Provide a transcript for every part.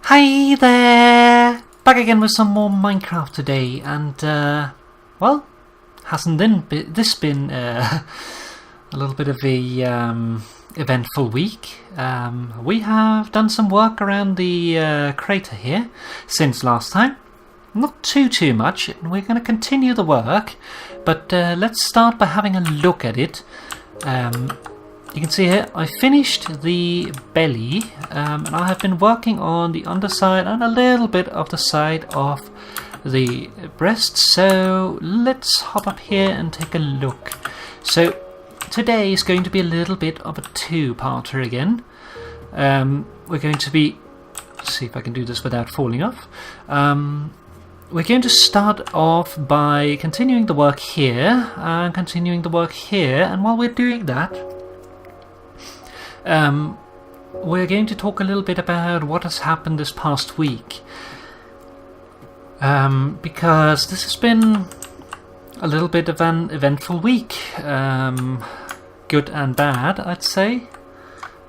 Hi there! Back again with some more Minecraft today, and well, hasn't this been a little bit of a eventful week? We have done some work around the crater here since last time. Not too much, and we're going to continue the work, but let's start by having a look at it. You can see here I finished the belly, and I have been working on the underside and a little bit of the side of the breast. So let's hop up here and take a look. So today is going to be a little bit of a two-parter again. We're going to be, let's see if I can do this without falling off. We're going to start off by continuing the work here and continuing the work here, and while we're doing that, we're going to talk a little bit about what has happened this past week, because this has been a little bit of an eventful week, good and bad, I'd say.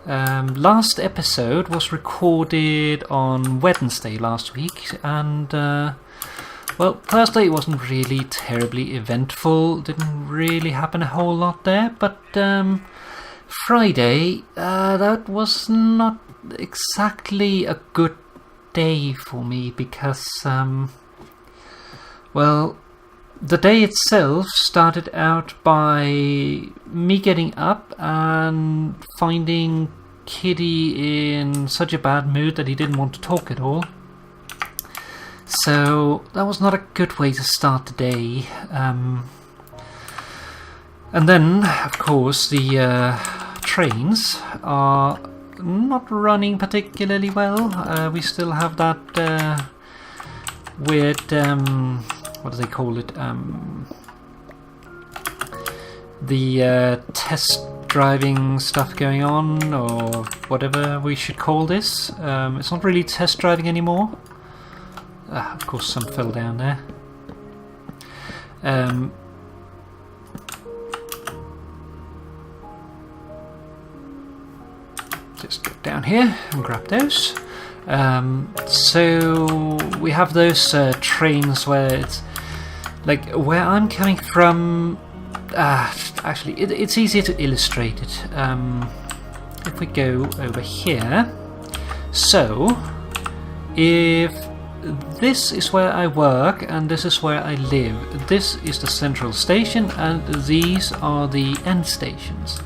Last episode was recorded on Wednesday last week, and well, Thursday wasn't really terribly eventful, didn't really happen a whole lot there, but Friday, that was not exactly a good day for me because, well, the day itself started out by me getting up and finding Kitty in such a bad mood that he didn't want to talk at all. So that was not a good way to start the day. And then, of course, the trains are not running particularly well. We still have that weird, what do they call it? The test driving stuff going on, or whatever we should call this. It's not really test driving anymore. Of course, some fell down there. Just go down here and grab those. So we have those trains where it's like where I'm coming from. Actually, it's easier to illustrate it. If we go over here, so if this is where I work and this is where I live, this is the central station and these are the end stations.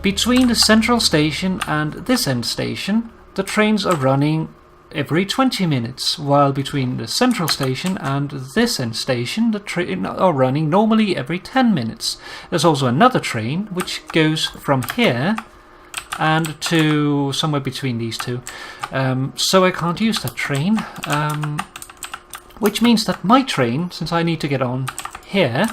Between the central station and this end station, the trains are running every 20 minutes, while between the central station and this end station, the trains are running normally every 10 minutes. There's also another train which goes from here and to somewhere between these two. So I can't use that train, which means that my train, since I need to get on here,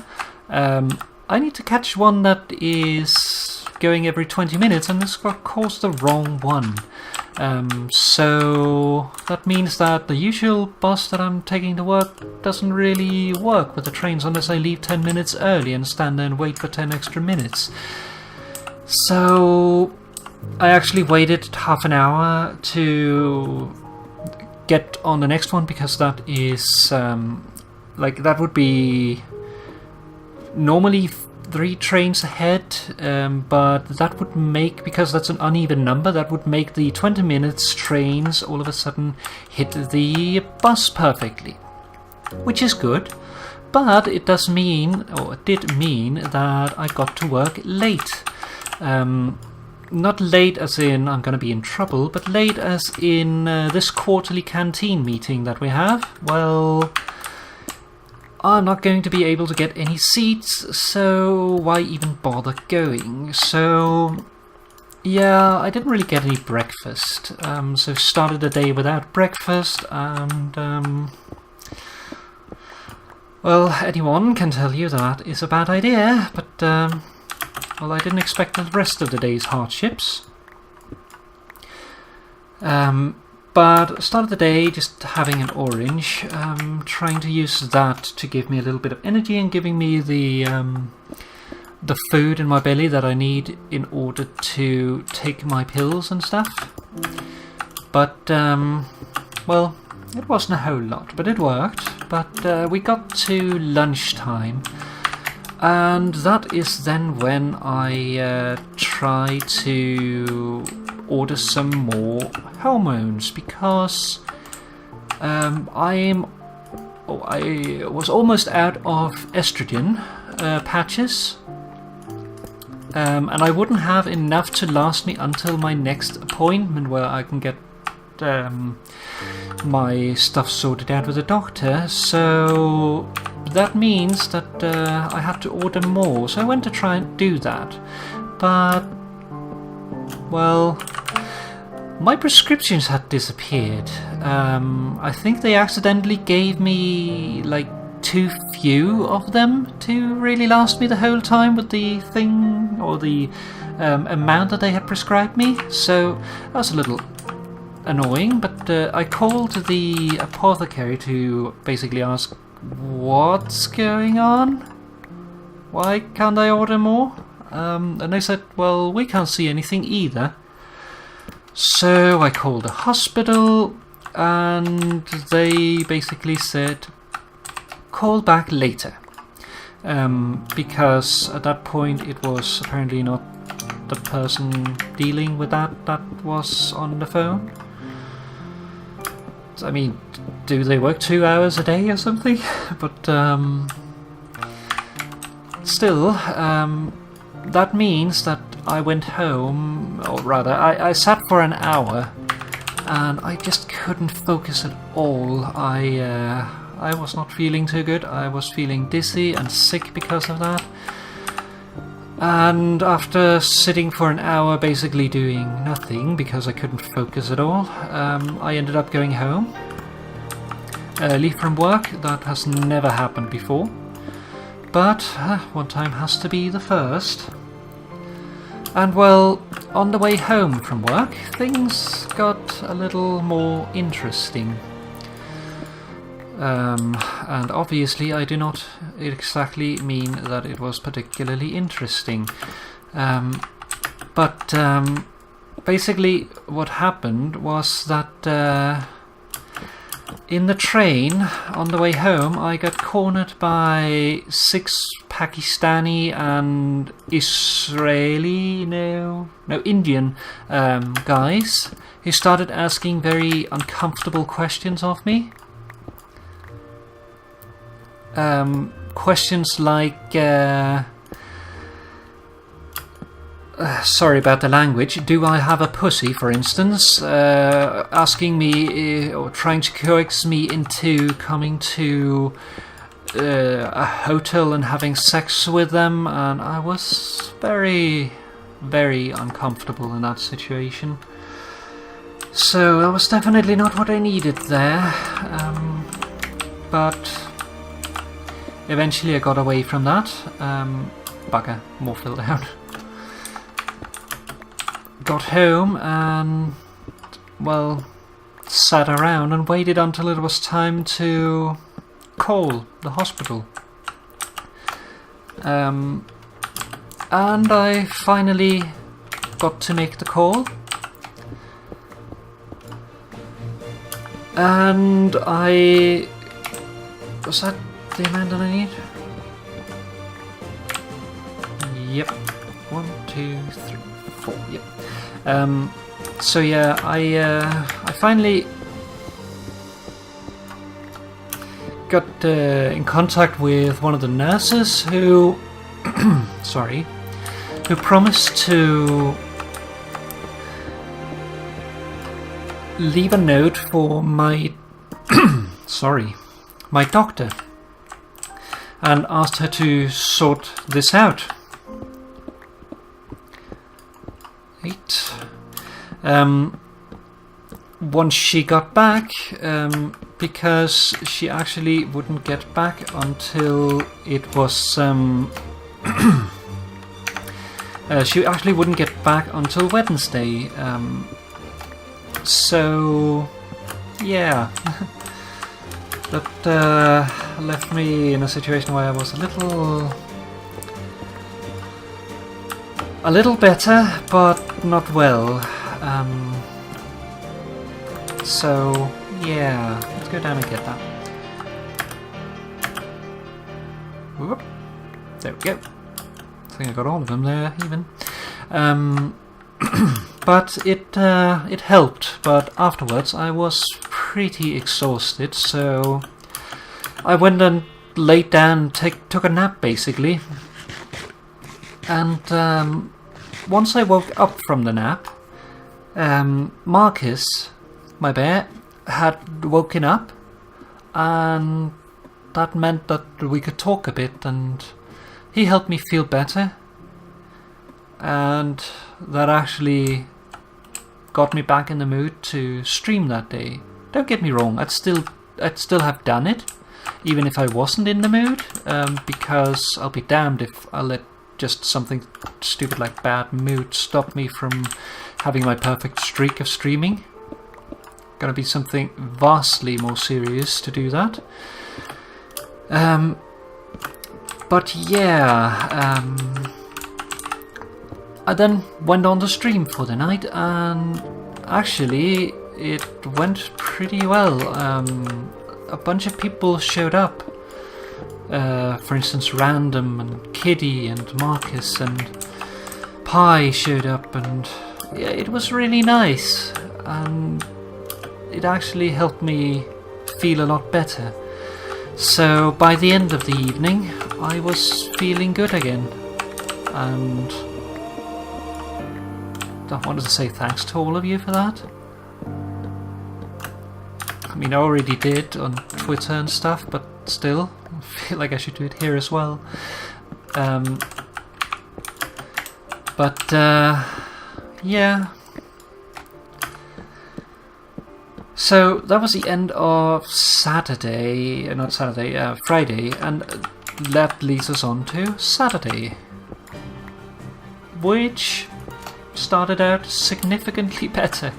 I need to catch one that is going every 20 minutes, and this got caused the wrong one. So that means that the usual bus that I'm taking to work doesn't really work with the trains unless I leave 10 minutes early and stand there and wait for 10 extra minutes. So I actually waited half an hour to get on the next one, because that is like that would be normally 3 trains ahead, but that would make, because that's an uneven number, that would make the 20 minutes trains all of a sudden hit the bus perfectly, which is good, but it does mean, or it did mean, that I got to work late. Not late as in I'm going to be in trouble, but late as in this quarterly canteen meeting that we have. Well, I'm not going to be able to get any seats, so why even bother going? So yeah, I didn't really get any breakfast, so started the day without breakfast, and well, anyone can tell you that is a bad idea, but well, I didn't expect the rest of the day's hardships. But started the day just having an orange, trying to use that to give me a little bit of energy and giving me the food in my belly that I need in order to take my pills and stuff. But well, it wasn't a whole lot, but it worked. But we got to lunchtime, and that is then when I try to order some more hormones, because I was almost out of estrogen patches, and I wouldn't have enough to last me until my next appointment, where I can get my stuff sorted out with a doctor. So that means that I had to order more. So I went to try and do that, but well, my prescriptions had disappeared. I think they accidentally gave me like too few of them to really last me the whole time with the thing, or the amount that they had prescribed me. So that was a little annoying, but I called the apothecary to basically ask what's going on. Why can't I order more? And they said, well, we can't see anything either. So I called the hospital, and they basically said, call back later. Because at that point it was apparently not the person dealing with that was on the phone. I mean, do they work 2 hours a day or something? But still, that means that I went home, or rather, I sat for an hour, and I just couldn't focus at all. I was not feeling too good. I was feeling dizzy and sick because of that. And after sitting for an hour basically doing nothing because I couldn't focus at all, I ended up going home early from work. That has never happened before, but one time has to be the first. And well, on the way home from work, things got a little more interesting. And obviously I do not exactly mean that it was particularly interesting. But basically what happened was that in the train on the way home I got cornered by 6 Pakistani and Indian guys who started asking very uncomfortable questions of me. Questions like, sorry about the language, do I have a pussy, for instance, asking me or trying to coax me into coming to a hotel and having sex with them, and I was very, very uncomfortable in that situation. So that was definitely not what I needed there, but eventually I got away from that. Bugger, more filled out. Got home and, well, sat around and waited until it was time to call the hospital. And I finally got to make the call. And was that the amount that I need? Yep. 1, 2, 3, 4. Yep. So yeah, I finally got in contact with one of the nurses who, who promised to leave a note for my, my doctor, and asked her to sort this out. Right. Once she got back, because she actually wouldn't get back until it was she actually wouldn't get back until Wednesday. So yeah. That left me in a situation where I was a little better, but not well. So Yeah, let's go down and get that. Whoop. There we go. I think I got all of them there, even. But it helped. But afterwards, I was pretty exhausted, so I went and laid down, took a nap, basically. And once I woke up from the nap, Marcus, my bear, had woken up, and that meant that we could talk a bit, and he helped me feel better, and that actually got me back in the mood to stream that day. Don't get me wrong, I'd still have done it, even if I wasn't in the mood, because I'll be damned if I let just something stupid like bad mood stop me from having my perfect streak of streaming. Gonna be something vastly more serious to do that. But yeah, I then went on the stream for the night, and actually it went pretty well. A bunch of people showed up. For instance, Random and Kiddy and Marcus and Pi showed up, and yeah, it was really nice, and it actually helped me feel a lot better. So by the end of the evening, I was feeling good again, and I wanted to say thanks to all of you for that. I mean, I already did on Twitter and stuff, but still, I feel like I should do it here as well. Yeah. So that was the end of Saturday, Friday, and that leads us on to Saturday, which started out significantly better.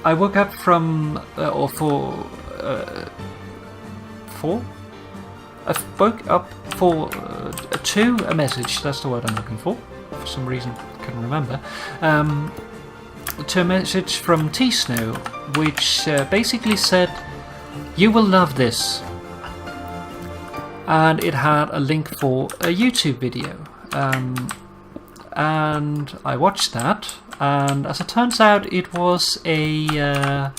I woke up from, I woke up to a message, that's the word I'm looking for some reason I couldn't remember, to a message from T-Snow, which basically said, "You will love this," and it had a link for a YouTube video, and I watched that, and as it turns out, it was a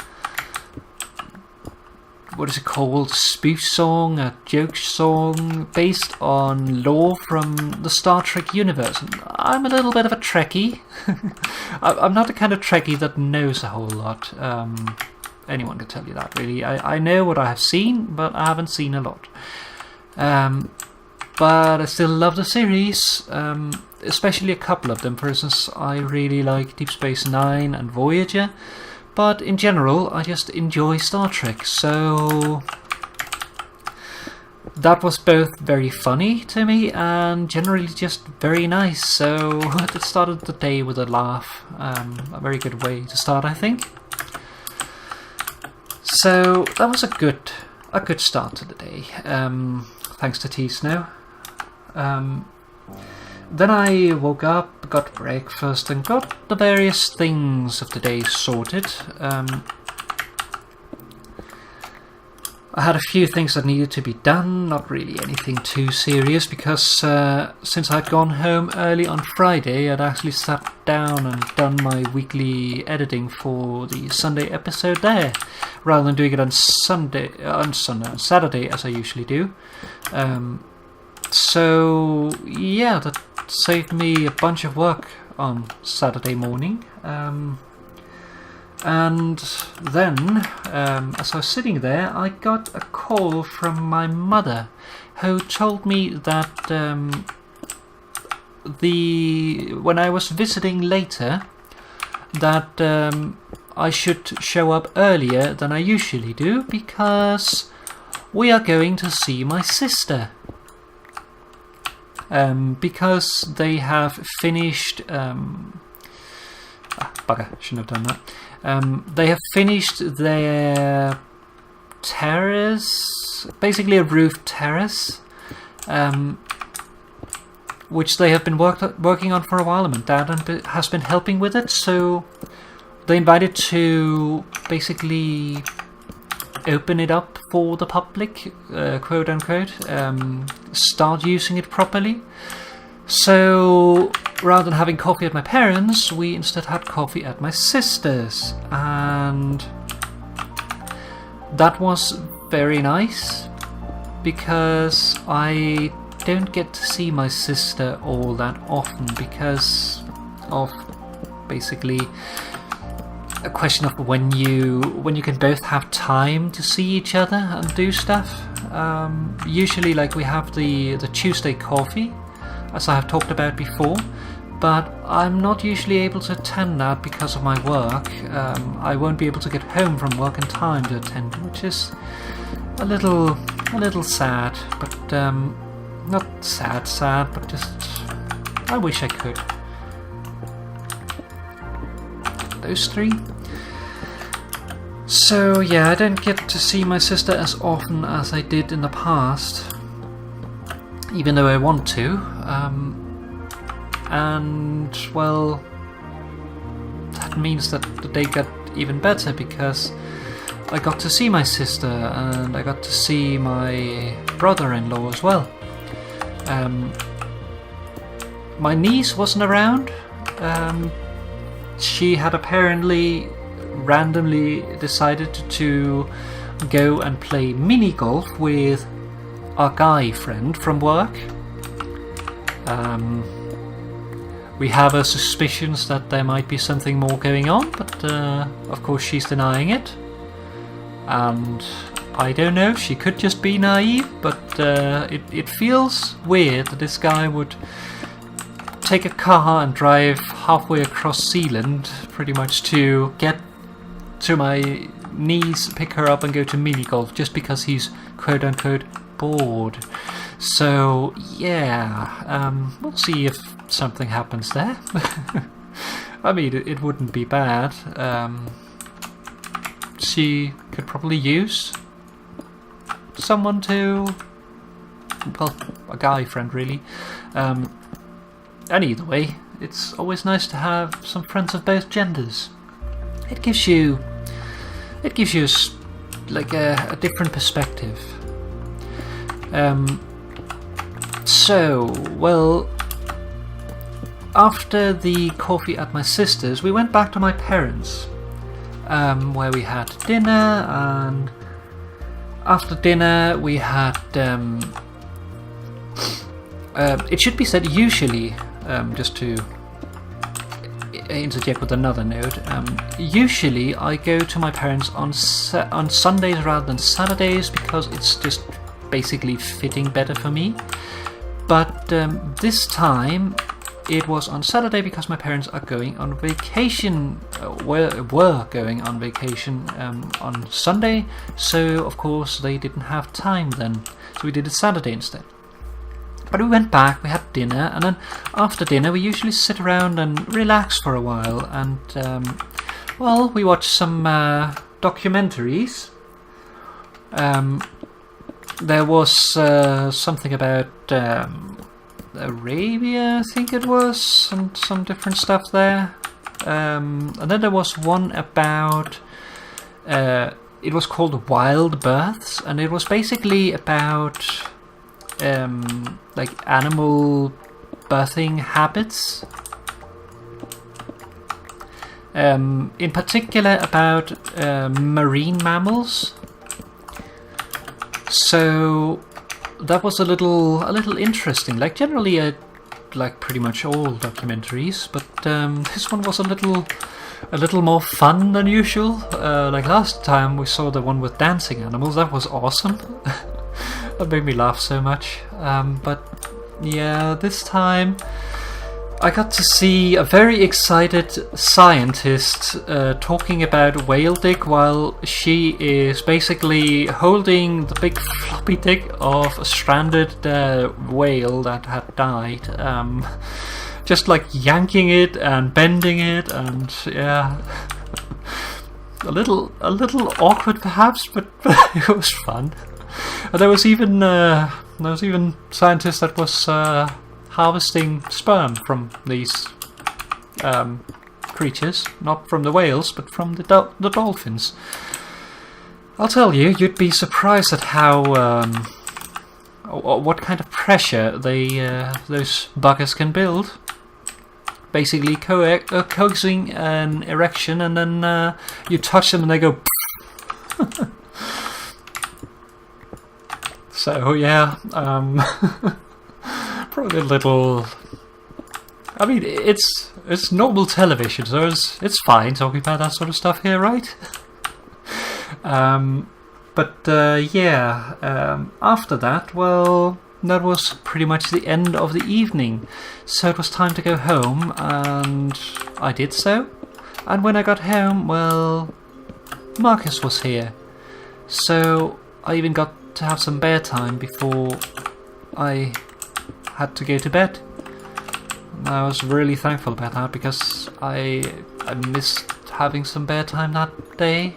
what is it called? Spoof song, a joke song based on lore from the Star Trek universe. And I'm a little bit of a Trekkie. I'm not the kind of Trekkie that knows a whole lot. Anyone can tell you that, really. I know what I have seen, but I haven't seen a lot. But I still love the series, especially a couple of them. For instance, I really like Deep Space Nine and Voyager. But in general, I just enjoy Star Trek, so that was both very funny to me and generally just very nice. So it started the day with a laugh, a very good way to start, I think. So that was a good start to the day, thanks to T-Snow. Then I woke up, got breakfast, and got the various things of the day sorted. I had a few things that needed to be done, not really anything too serious, because since I'd gone home early on Friday, I'd actually sat down and done my weekly editing for the Sunday episode there, rather than doing it on Saturday as I usually do. So yeah, that saved me a bunch of work on Saturday morning. And then, as I was sitting there, I got a call from my mother, who told me that when I was visiting later, that I should show up earlier than I usually do, because we are going to see my sister. Because they have finished... bugger, shouldn't have done that. They have finished their terrace, basically a roof terrace, which they have been working on for a while, and Dad has been helping with it, so they invited to basically open it up for the public, quote unquote, start using it properly. So rather than having coffee at my parents', we instead had coffee at my sister's, and that was very nice because I don't get to see my sister all that often because of basically a question of when you can both have time to see each other and do stuff. Usually, like, we have the Tuesday coffee, as I have talked about before, but I'm not usually able to attend that because of my work. I won't be able to get home from work in time to attend, which is a little sad, but not sad, but just I wish I could. Those three. So yeah, I don't get to see my sister as often as I did in the past, even though I want to. And well, that means that the day got even better because I got to see my sister and I got to see my brother-in-law as well. My niece wasn't around. She had apparently randomly decided to go and play mini golf with our guy friend from work. We have our suspicions that there might be something more going on, but of course she's denying it. And I don't know, she could just be naive, but it feels weird that this guy would take a car and drive halfway across Zealand pretty much to get to my niece, pick her up and go to mini golf just because he's quote unquote bored. So yeah, we'll see if something happens there. I mean, it wouldn't be bad. She could probably use someone to, well, a guy friend really. And either way, it's always nice to have some friends of both genders. It gives you like a different perspective. So, well, after the coffee at my sister's, we went back to my parents', where we had dinner, and after dinner we had, it should be said usually, just to interject with another note, usually I go to my parents on Sundays rather than Saturdays because it's just basically fitting better for me. But this time it was on Saturday because my parents are going on vacation, were going on vacation on Sunday, so of course they didn't have time then, so we did it Saturday instead. But we went back, we had dinner, and then after dinner we usually sit around and relax for a while, and well, we watched some documentaries. There was something about Arabia, I think it was, and some different stuff there. And then there was one about, it was called Wild Births, and it was basically about like animal birthing habits. In particular about marine mammals. So that was a little interesting. Like generally I like pretty much all documentaries, but this one was a little more fun than usual. Like last time we saw the one with dancing animals, that was awesome. That made me laugh so much. But yeah, this time I got to see a very excited scientist talking about whale dick while she is basically holding the big floppy dick of a stranded whale that had died. Just like yanking it and bending it, and yeah, a little awkward perhaps, but it was fun. And there was even scientists that was harvesting sperm from these creatures, not from the whales, but from the dolphins. I'll tell you, you'd be surprised at how what kind of pressure those buggers can build. Basically, coaxing an erection, and then you touch them and they go. So yeah, probably a little. I mean, it's normal television, so it's fine talking about that sort of stuff here, right? After that, well, that was pretty much the end of the evening, so it was time to go home, and I did so. And when I got home, well, Marcus was here, so I even got to have some bear time before I had to go to bed. I was really thankful about that, because I missed having some bear time that day.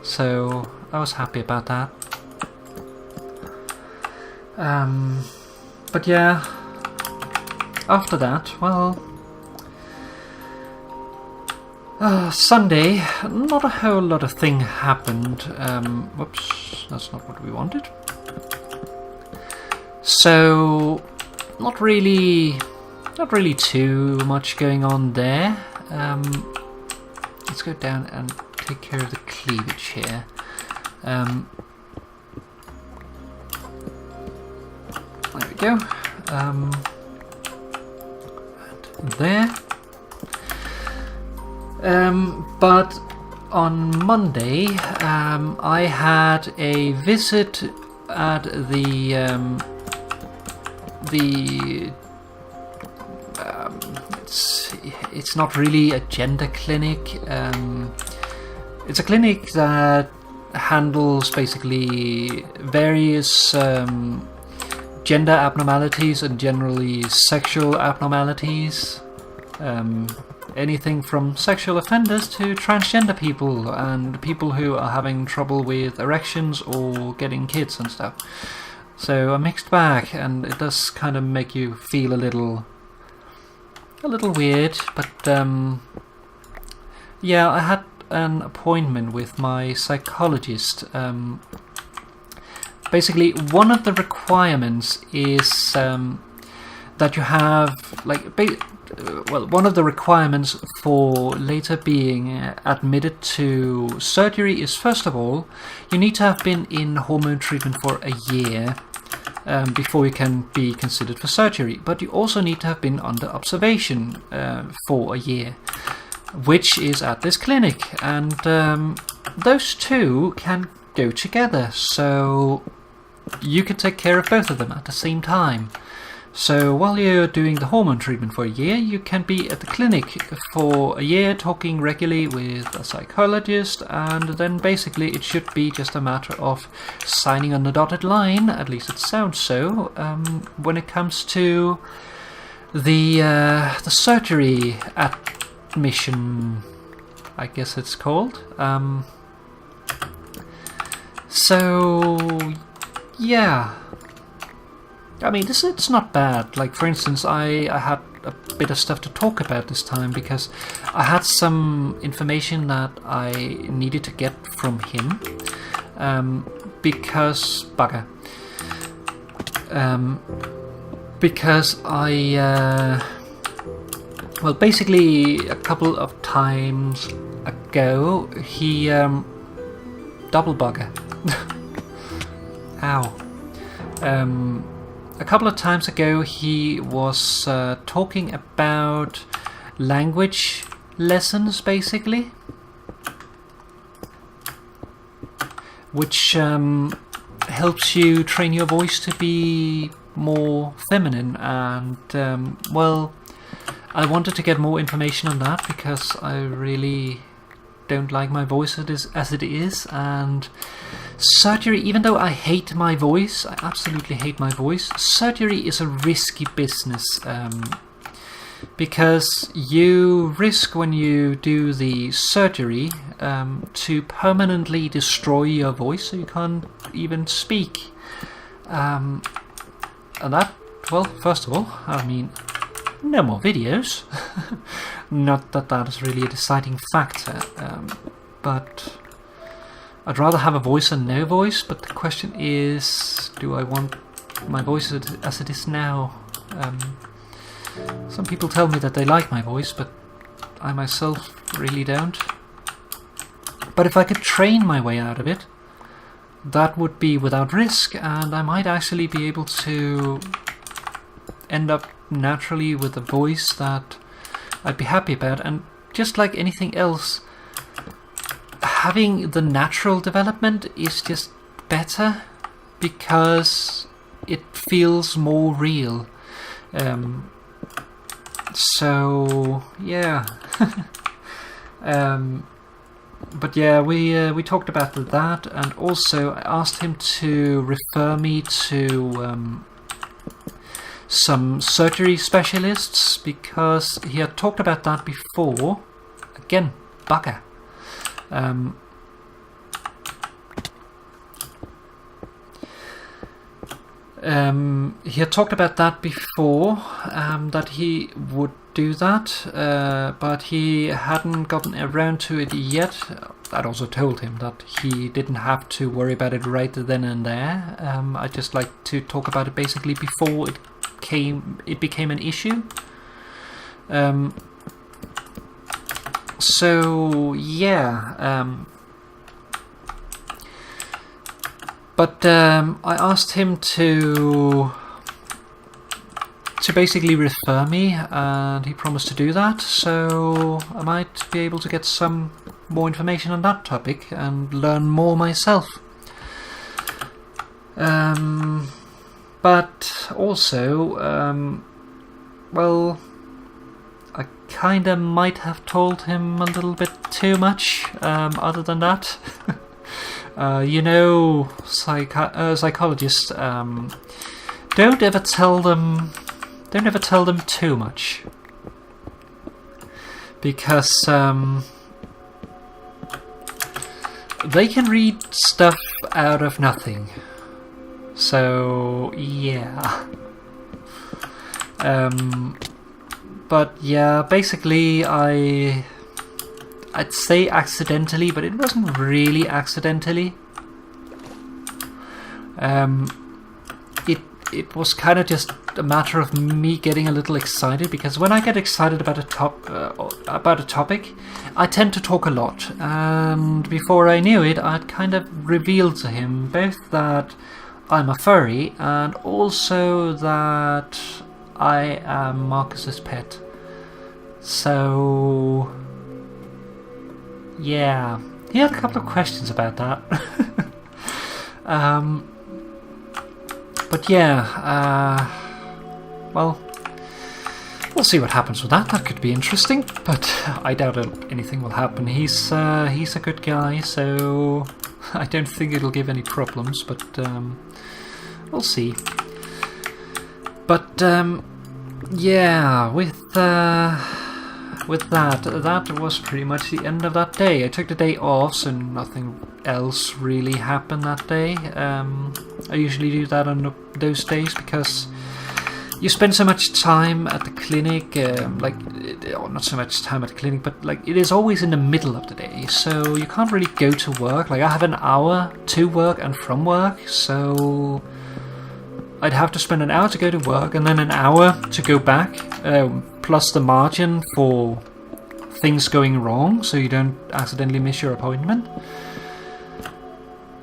So I was happy about that. But yeah, after that, well, Sunday, not a whole lot of thing happened. Whoops, that's not what we wanted. So, not really too much going on there. Let's go down and take care of the cleavage here. There we go. And there. But on Monday, I had a visit at it's not really a gender clinic. It's a clinic that handles basically various gender abnormalities and generally sexual abnormalities. Anything from sexual offenders to transgender people and people who are having trouble with erections or getting kids and stuff. So a mixed bag, and it does kind of make you feel a little weird. But yeah, I had an appointment with my psychologist. Basically, one of the requirements is that you have one of the requirements for later being admitted to surgery is, first of all, you need to have been in hormone treatment for a year before you can be considered for surgery. But you also need to have been under observation for a year, which is at this clinic. And those two can go together, so you can take care of both of them at the same time. So while you're doing the hormone treatment for a year, you can be at the clinic for a year talking regularly with a psychologist, and then basically it should be just a matter of signing on the dotted line, at least it sounds so, when it comes to the surgery admission, I guess it's called. So yeah, I mean, it's not bad. Like, for instance, I had a bit of stuff to talk about this time because I had some information that I needed to get from him. Because I well, basically a couple of times ago he double bugger. Ow. A couple of times ago he was talking about language lessons, basically, which helps you train your voice to be more feminine, and well, I wanted to get more information on that because I really don't like my voice as it is, and surgery, even though I hate my voice, I absolutely hate my voice, surgery is a risky business, because you risk when you do the surgery to permanently destroy your voice so you can't even speak, and that, well, first of all, I mean, no more videos. not that that is really a deciding factor, but I'd rather have a voice than no voice. But the question is, do I want my voice as it is now? Some people tell me that they like my voice, but I myself really don't. But if I could train my way out of it, that would be without risk, and I might actually be able to end up naturally with a voice that I'd be happy about. And just like anything else, having the natural development is just better because it feels more real. So yeah. But yeah, we talked about that, and also I asked him to refer me to some surgery specialists, because he had talked about that before. Again, bugger. He had talked about that before, that he would do that, but he hadn't gotten around to it yet. I'd also told him that he didn't have to worry about it right then and there. I'd just like to talk about it basically before it became an issue. So yeah. But I asked him to basically refer me, and he promised to do that, so I might be able to get some more information on that topic and learn more myself. But also, well, I kinda might have told him a little bit too much, other than that. You know, psychologists, don't ever tell them too much, because they can read stuff out of nothing. So yeah. But yeah, basically I'd say accidentally, but it wasn't really accidentally. It was kind of just a matter of me getting a little excited, because when I get excited about a topic, I tend to talk a lot. And before I knew it, I'd kind of revealed to him both that I'm a furry and also that I am Marcus's pet. So yeah, he had a couple of questions about that. But yeah, well, we'll see what happens with that. That could be interesting, but I doubt anything will happen. He's a good guy, so I don't think it'll give any problems, but we'll see. But yeah, with that was pretty much the end of that day. I took the day off, so nothing else really happened that day. I usually do that on those days because you spend so much time at the clinic, not so much time at the clinic, but like it is always in the middle of the day, so you can't really go to work. Like I have an hour to work and from work, so I'd have to spend an hour to go to work and then an hour to go back, plus the margin for things going wrong, so you don't accidentally miss your appointment.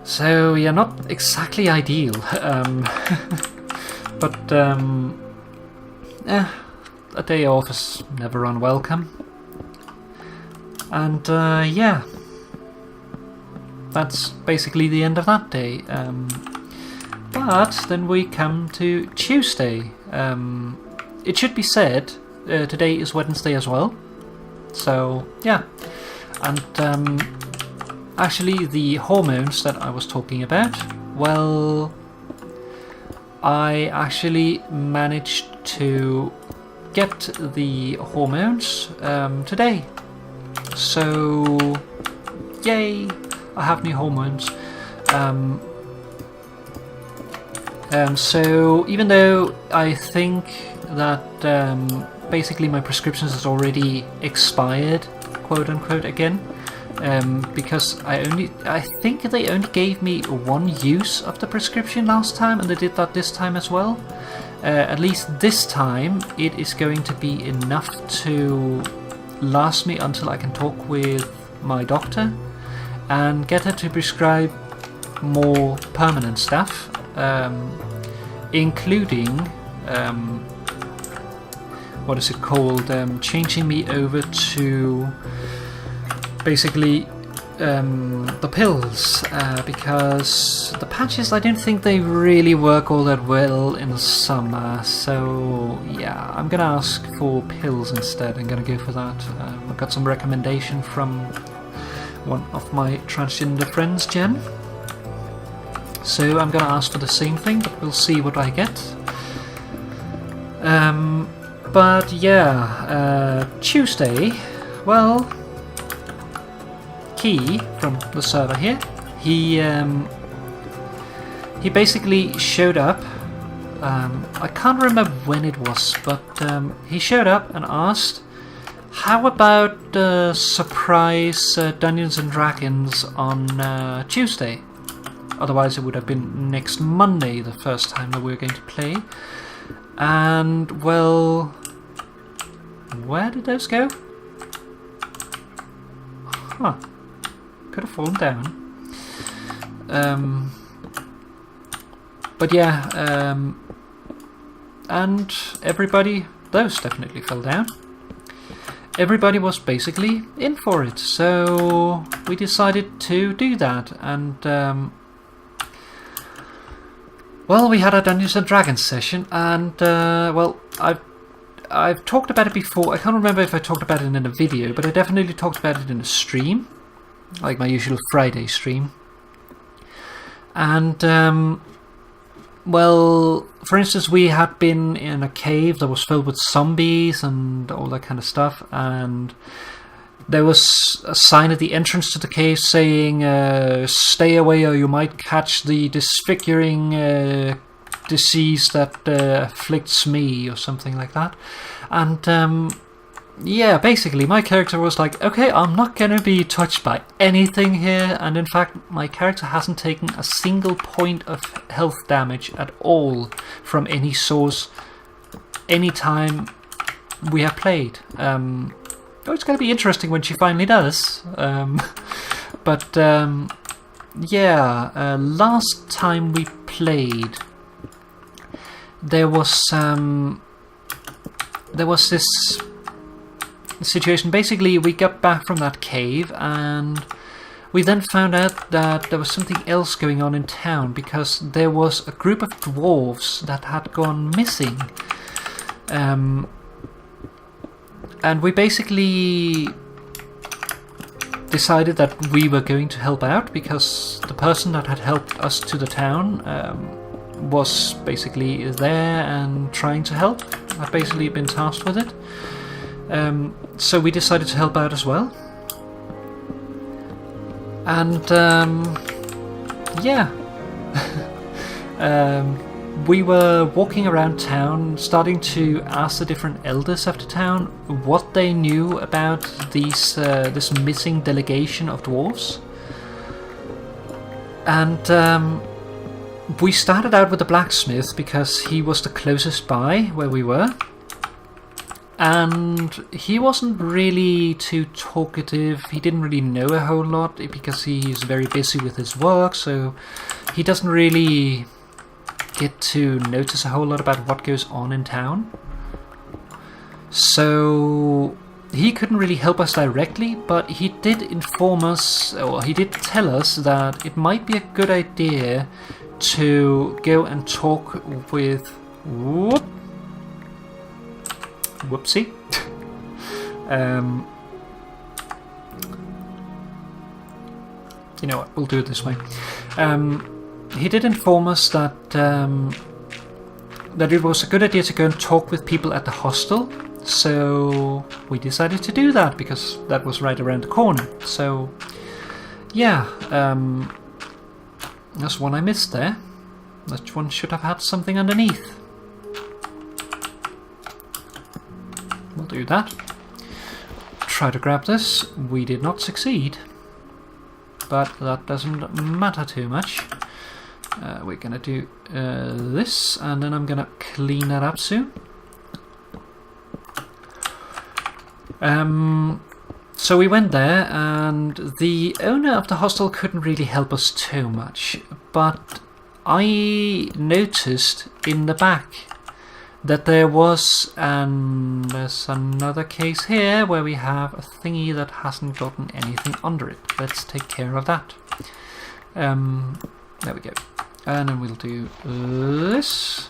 So yeah, not exactly ideal. But a day off is never unwelcome. And yeah, that's basically the end of that day. But then we come to Tuesday. It should be said, today is Wednesday as well. So yeah, and actually the hormones that I was talking about, well, I actually managed to get the hormones today. So yay, I have new hormones. So even though I think that basically my prescriptions has already expired, quote unquote, again. Because I think they only gave me one use of the prescription last time, and they did that this time as well. At least this time it is going to be enough to last me until I can talk with my doctor and get her to prescribe more permanent stuff, including what is it called, changing me over to basically the pills, because the patches, I don't think they really work all that well in the summer. So yeah, I'm gonna ask for pills instead. I'm gonna go for that. I've got some recommendation from one of my transgender friends, Jen. So I'm gonna ask for the same thing, but we'll see what I get. But yeah, Tuesday, well, Key from the server here, he basically showed up. I can't remember when it was, but he showed up and asked, how about surprise Dungeons and Dragons on Tuesday? Otherwise it would have been next Monday, the first time that we were going to play. And well, where did those go? Huh. Could have fallen down. But yeah, and everybody, those definitely fell down. Everybody was basically in for it, so we decided to do that. And well, we had a Dungeons and Dragons session, and well, I've talked about it before. I can't remember if I talked about it in a video, but I definitely talked about it in a stream, like my usual Friday stream. And well, for instance, we had been in a cave that was filled with zombies and all that kind of stuff, and there was a sign at the entrance to the cave saying, stay away or you might catch the disfiguring disease that afflicts me, or something like that. And yeah, basically my character was like, okay, I'm not gonna be touched by anything here, and in fact my character hasn't taken a single point of health damage at all from any source any time we have played. Oh, it's going to be interesting when she finally does. But yeah, last time we played, there was this situation. Basically, we got back from that cave, and we then found out that there was something else going on in town, because there was a group of dwarves that had gone missing. And we basically decided that we were going to help out, because the person that had helped us to the town was basically there and trying to help. I've basically been tasked with it. So we decided to help out as well. And yeah. We were walking around town, starting to ask the different elders of the town what they knew about these this missing delegation of dwarves. And we started out with the blacksmith, because he was the closest by where we were. And he wasn't really too talkative. He didn't really know a whole lot, because he's very busy with his work, so he doesn't really get to notice a whole lot about what goes on in town. So he couldn't really help us directly, but he did inform us, or he did tell us, that it might be a good idea to go and talk with whoopsie. You know what, we'll do it this way. He did inform us that that it was a good idea to go and talk with people at the hostel, so we decided to do that, because that was right around the corner. So yeah, that's one I missed there. That one should have had something underneath. we'll do that. Try to grab this. We did not succeed, but that doesn't matter too much. We're gonna do this, and then I'm gonna clean that up soon. So we went there, and the owner of the hostel couldn't really help us too much, but I noticed in the back that there was, and there's another case here where we have a thingy that hasn't gotten anything under it. Let's take care of that. There we go. And then we'll do this.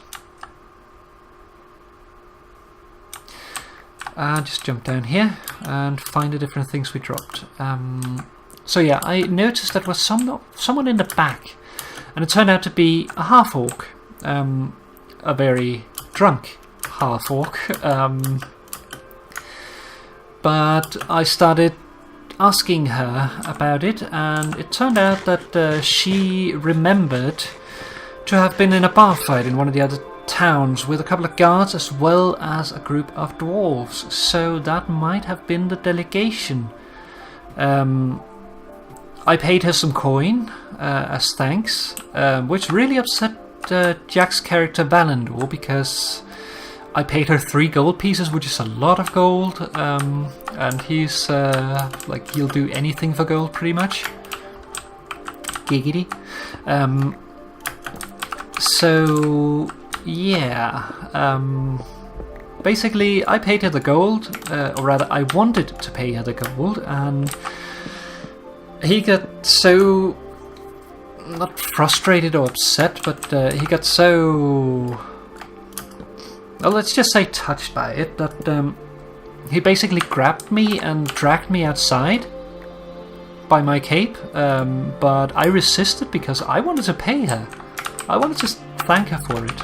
And just jump down here and find the different things we dropped. So yeah, I noticed that was someone in the back, and it turned out to be a half-orc. A very drunk half-orc. But I started asking her about it, and it turned out that she remembered to have been in a bar fight in one of the other towns with a couple of guards as well as a group of dwarves. So that might have been the delegation. I paid her some coin as thanks, which really upset Jack's character Valendor, because I paid her 3 gold pieces, which is a lot of gold, and he's like, he'll do anything for gold pretty much. Giggity. So yeah, basically I paid her the gold, or rather I wanted to pay her the gold, and he got so, not frustrated or upset, but he got so, well, let's just say touched by it, that he basically grabbed me and dragged me outside by my cape, but I resisted because I wanted to pay her. I wanted to thank her for it.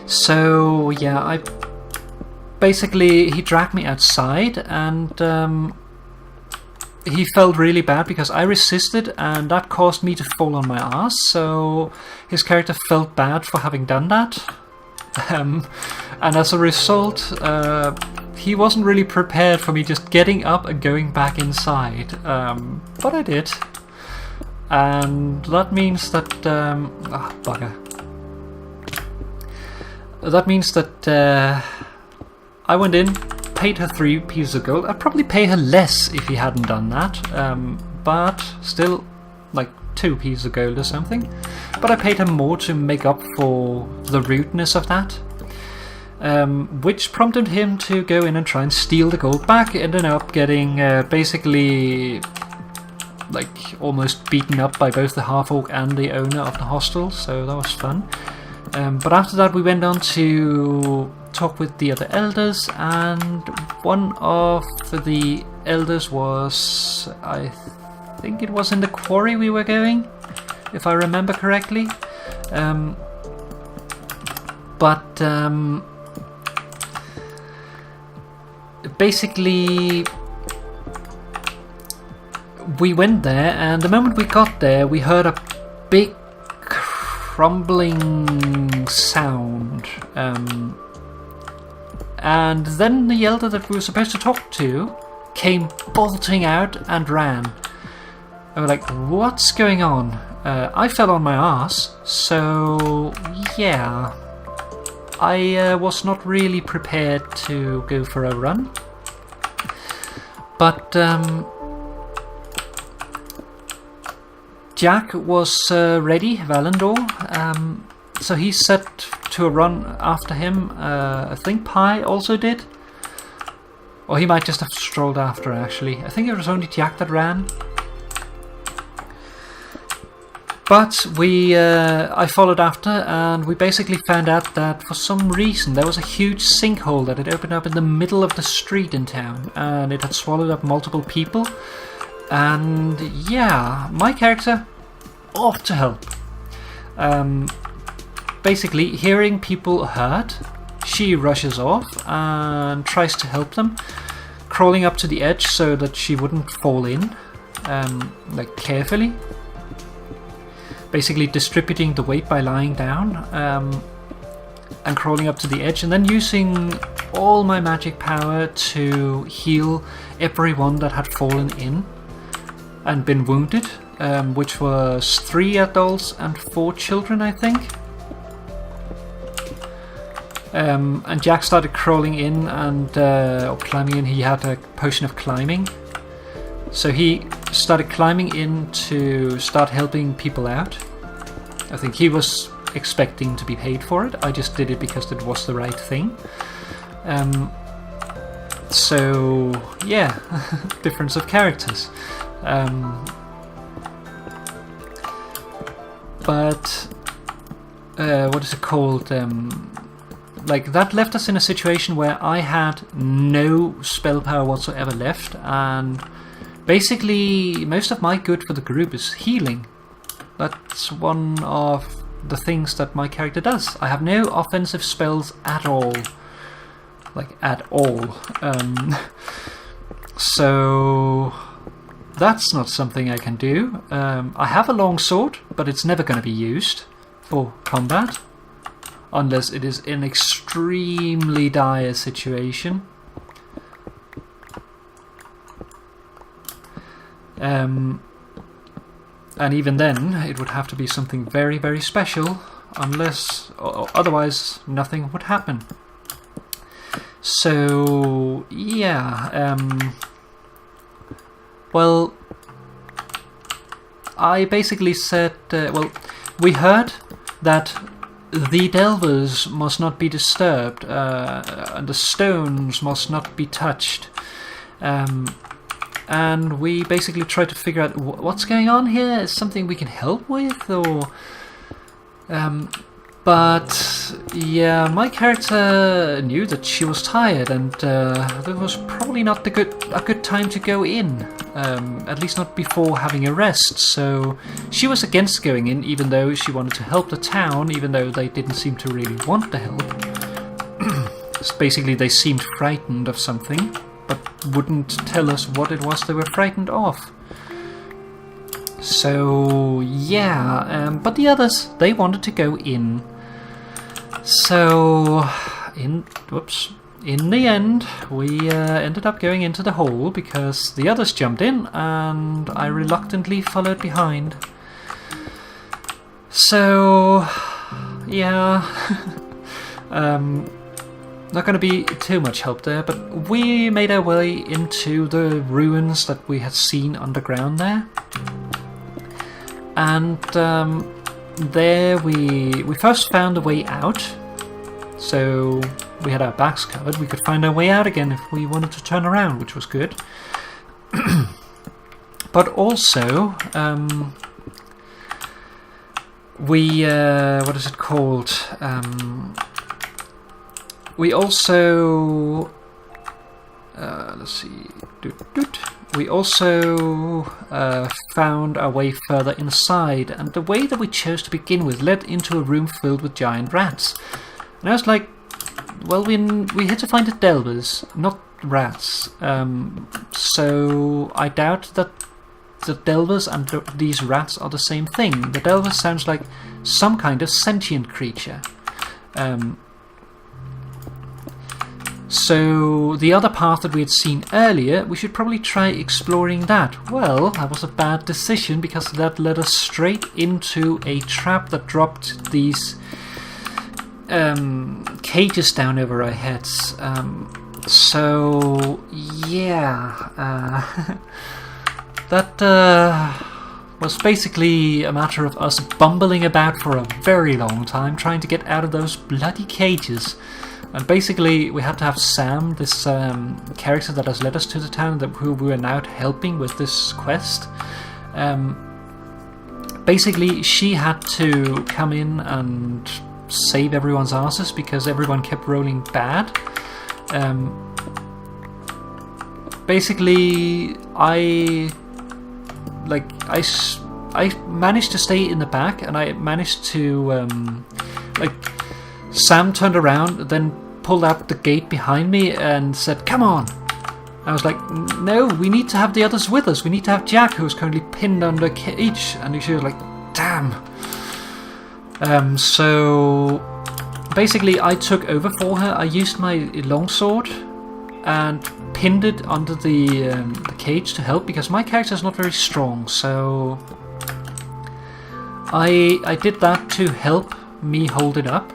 So yeah, he dragged me outside, and he felt really bad because I resisted, and that caused me to fall on my ass. So his character felt bad for having done that, and as a result, he wasn't really prepared for me just getting up and going back inside. But I did. And that means that bugger. That means that I went in, paid her 3 pieces of gold. I'd probably pay her less if he hadn't done that, but still, like 2 pieces of gold or something. But I paid her more to make up for the rudeness of that, which prompted him to go in and try and steal the gold back. Ended up getting basically, like, almost beaten up by both the half-orc and the owner of the hostel, so that was fun. But after that we went on to talk with the other elders, and one of the elders was, I think it was in the quarry we were going, if I remember correctly. Basically we went there, and the moment we got there we heard a big crumbling sound, and then the elder that we were supposed to talk to came bolting out and ran. I was like, what's going on? I fell on my ass, so yeah, I was not really prepared to go for a run, but Jack was ready, Valendor, so he set to a run after him. I think Pi also did, or he might just have strolled after, actually. I think it was only Jack that ran. But I followed after, and we basically found out that for some reason there was a huge sinkhole that had opened up in the middle of the street in town, and it had swallowed up multiple people. And yeah, my character off to help. Basically, hearing people hurt, she rushes off and tries to help them, crawling up to the edge so that she wouldn't fall in, like carefully. Basically distributing the weight by lying down, and crawling up to the edge, and then using all my magic power to heal everyone that had fallen in and been wounded, which was 3 adults and 4 children, I think. And Jack started crawling in and or climbing in. He had a potion of climbing, so he started climbing in to start helping people out. I think he was expecting to be paid for it. I just did it because it was the right thing. So yeah, difference of characters. But what is it called? Like, that left us in a situation where I had no spell power whatsoever left, and basically most of my good for the group is healing. That's one of the things that my character does. I have no offensive spells at all. Like, at all. So that's not something I can do. I have a long sword, but it's never going to be used for combat unless it is an extremely dire situation. And even then, it would have to be something very, very special, unless, otherwise, nothing would happen. So, yeah, well, I basically said, well, we heard that the delvers must not be disturbed, and the stones must not be touched. And we basically tried to figure out what's going on here. Is something we can help with, or but yeah, my character knew that she was tired, and that was probably not a good time to go in, at least not before having a rest. So she was against going in, even though she wanted to help the town, even though they didn't seem to really want the help. Basically, they seemed frightened of something, but wouldn't tell us what it was they were frightened of. So yeah, but the others, they wanted to go in. So in the end, we ended up going into the hole because the others jumped in, and I reluctantly followed behind. So yeah. Not going to be too much help there, but we made our way into the ruins that we had seen underground there. And there we first found a way out. So we had our backs covered. We could find our way out again if we wanted to turn around, which was good. But also, we what is it called? We also let's see. We also found our way further inside, and the way that we chose to begin with led into a room filled with giant rats. And I was like, well, we had to find the delvers, not rats. So I doubt that the delvers and these rats are the same thing. The delvers sounds like some kind of sentient creature. So the other path that we had seen earlier, we should probably try exploring that. Well, that was a bad decision because that led us straight into a trap that dropped these cages down over our heads. So yeah, that was basically a matter of us bumbling about for a very long time trying to get out of those bloody cages. And basically, we had to have Sam, this character that has led us to the town, who we are now helping with this quest. Basically, she had to come in and save everyone's asses because everyone kept rolling bad. Basically, I managed to stay in the back, and I managed to Sam turned around, then pulled out the gate behind me and said, "Come on." I was like, "No, we need to have the others with us. We need to have Jack, who's currently pinned under a cage." And she was like, "Damn." So basically I took over for her. I used my longsword and pinned it under the cage to help, because my character is not very strong, so I did that to help me hold it up.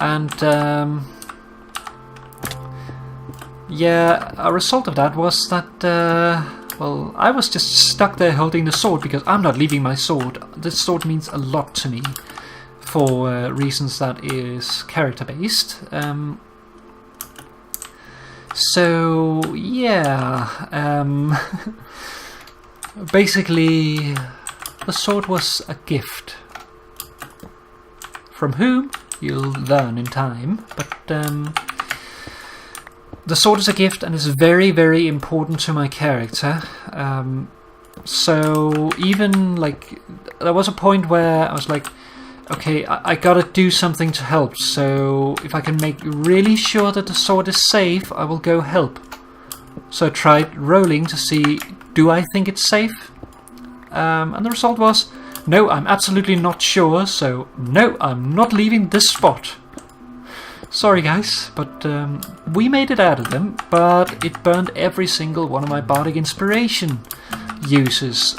And yeah, a result of that was that well, I was just stuck there holding the sword, because I'm not leaving my sword. This sword means a lot to me for reasons that is character based. So yeah, basically the sword was a gift. From whom? You'll learn in time, but the sword is a gift and is very, very important to my character. So even like there was a point where I was like, okay, I gotta do something to help. So if I can make really sure that the sword is safe, I will go help. So I tried rolling to see, do I think it's safe? And the result was, no, I'm absolutely not sure, so no, I'm not leaving this spot. Sorry guys, but we made it out of them, but it burned every single one of my bardic inspiration uses,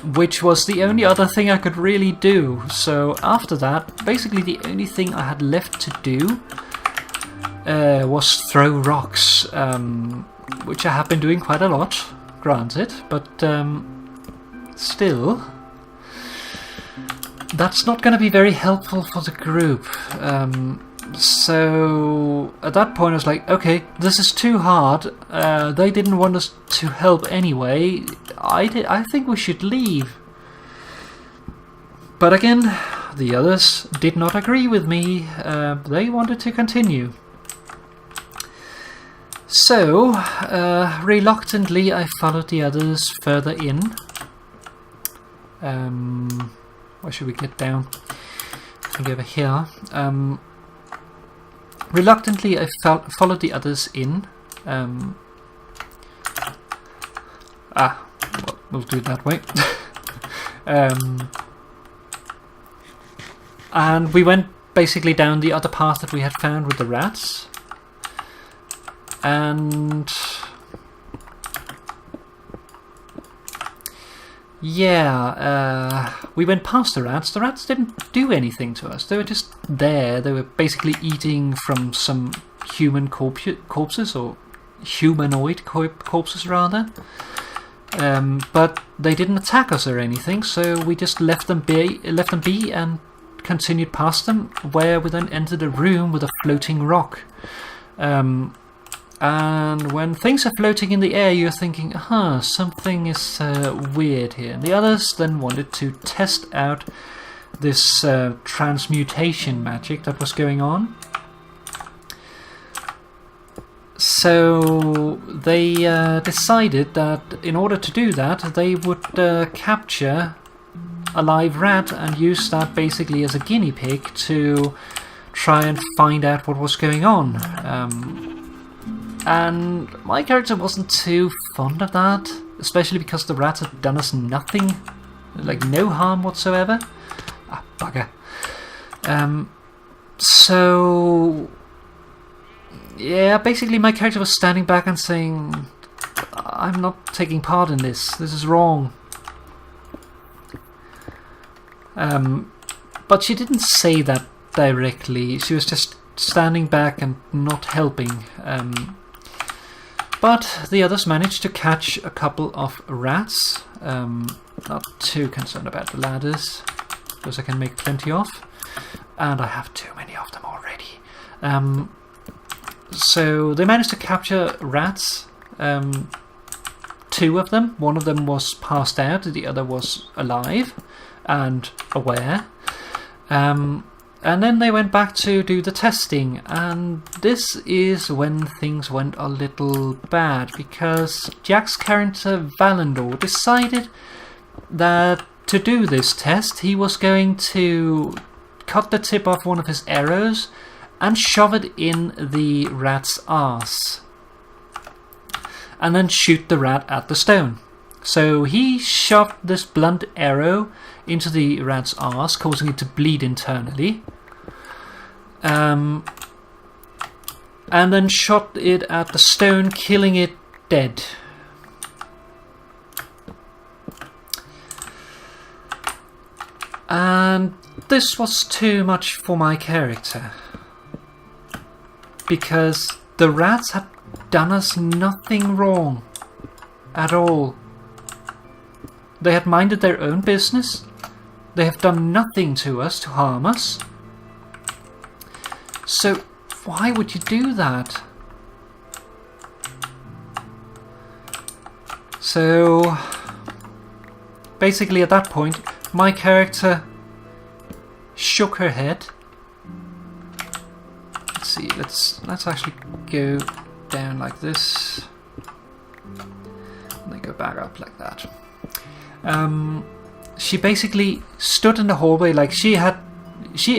which was the only other thing I could really do. So after that, basically the only thing I had left to do was throw rocks, which I have been doing quite a lot, granted, but still, that's not going to be very helpful for the group. So at that point I was like, okay, this is too hard. They didn't want us to help anyway. I think we should leave. But again, the others did not agree with me. They wanted to continue. So, reluctantly, I followed the others further in. Where should we get down? I think over here. Reluctantly, I followed the others in. We'll do it that way. And we went basically down the other path that we had found with the rats. And yeah, we went past the rats. The rats didn't do anything to us. They were just there. They were basically eating from some human corpses, or humanoid corpses rather. But they didn't attack us or anything, so we just left them be and continued past them, where we then entered a room with a floating rock. And when things are floating in the air, you're thinking, something is weird here. And the others then wanted to test out this transmutation magic that was going on. So they decided that in order to do that, they would capture a live rat and use that basically as a guinea pig to try and find out what was going on. And my character wasn't too fond of that, especially because the rats had done us nothing, like no harm whatsoever. Bugger. So yeah, basically my character was standing back and saying, I'm not taking part in this is wrong. But she didn't say that directly, she was just standing back and not helping. But the others managed to catch a couple of rats. Not too concerned about the ladders, because I can make plenty of. And I have too many of them already. So they managed to capture rats. 2 of them. One of them was passed out, the other was alive and aware. And then they went back to do the testing, and this is when things went a little bad, because Jack's character Valandor decided that to do this test he was going to cut the tip off one of his arrows and shove it in the rat's arse, and then shoot the rat at the stone. So he shoved this blunt arrow into the rat's arse, causing it to bleed internally. And then shot it at the stone, killing it dead. And this was too much for my character, because the rats had done us nothing wrong at all. They had minded their own business. They have done nothing to us to harm us. So why would you do that? So basically at that point my character shook her head. Let's see, let's actually go down like this and then go back up like that. She basically stood in the hallway like she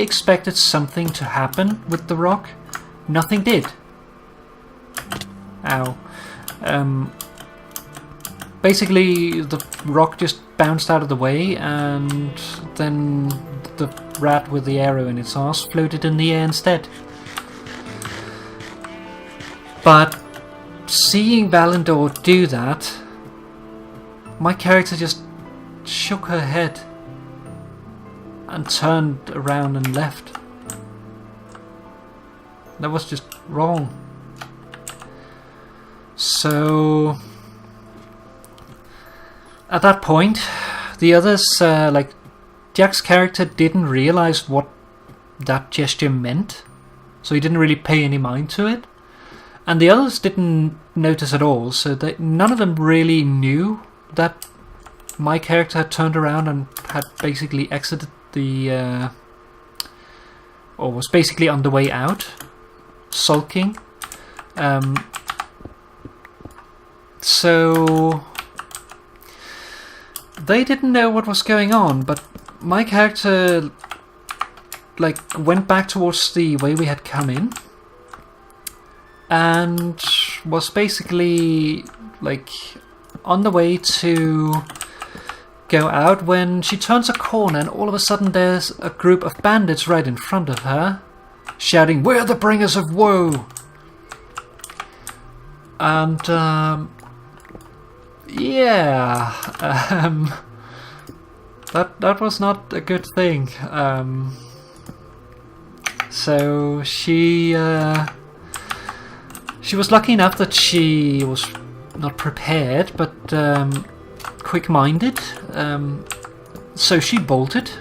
expected something to happen with the rock. Nothing did. Ow. Basically the rock just bounced out of the way, and then the rat with the arrow in its arse floated in the air instead. But seeing Valendor do that, my character just shook her head and turned around and left. That was just wrong. So at that point, the others, like Jack's character, didn't realize what that gesture meant, so he didn't really pay any mind to it. And the others didn't notice at all, so none of them really knew that my character had turned around and had basically exited the... or was basically on the way out, sulking. So they didn't know what was going on, but my character like went back towards the way we had come in and was basically like on the way to go out when she turns a corner, and all of a sudden there's a group of bandits right in front of her shouting, "We're the bringers of woe!" And yeah, that was not a good thing. So she was lucky enough that she was not prepared, but quick-minded. So she bolted,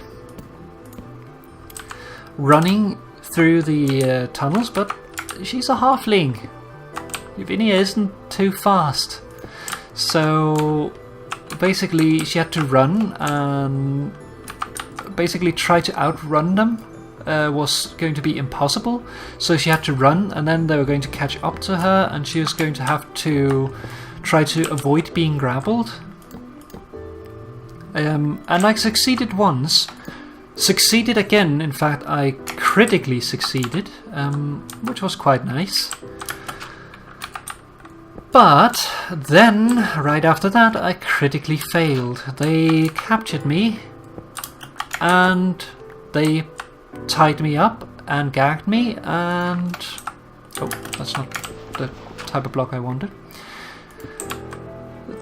running through the tunnels. But she's a halfling. Lavinia isn't too fast. So basically she had to run, and basically try to outrun them was going to be impossible. So she had to run, and then they were going to catch up to her, and she was going to have to try to avoid being grappled. And I succeeded once. Succeeded again, in fact I critically succeeded, which was quite nice. But then, right after that, I critically failed. They captured me, and they tied me up and gagged me, and... oh, that's not the type of block I wanted.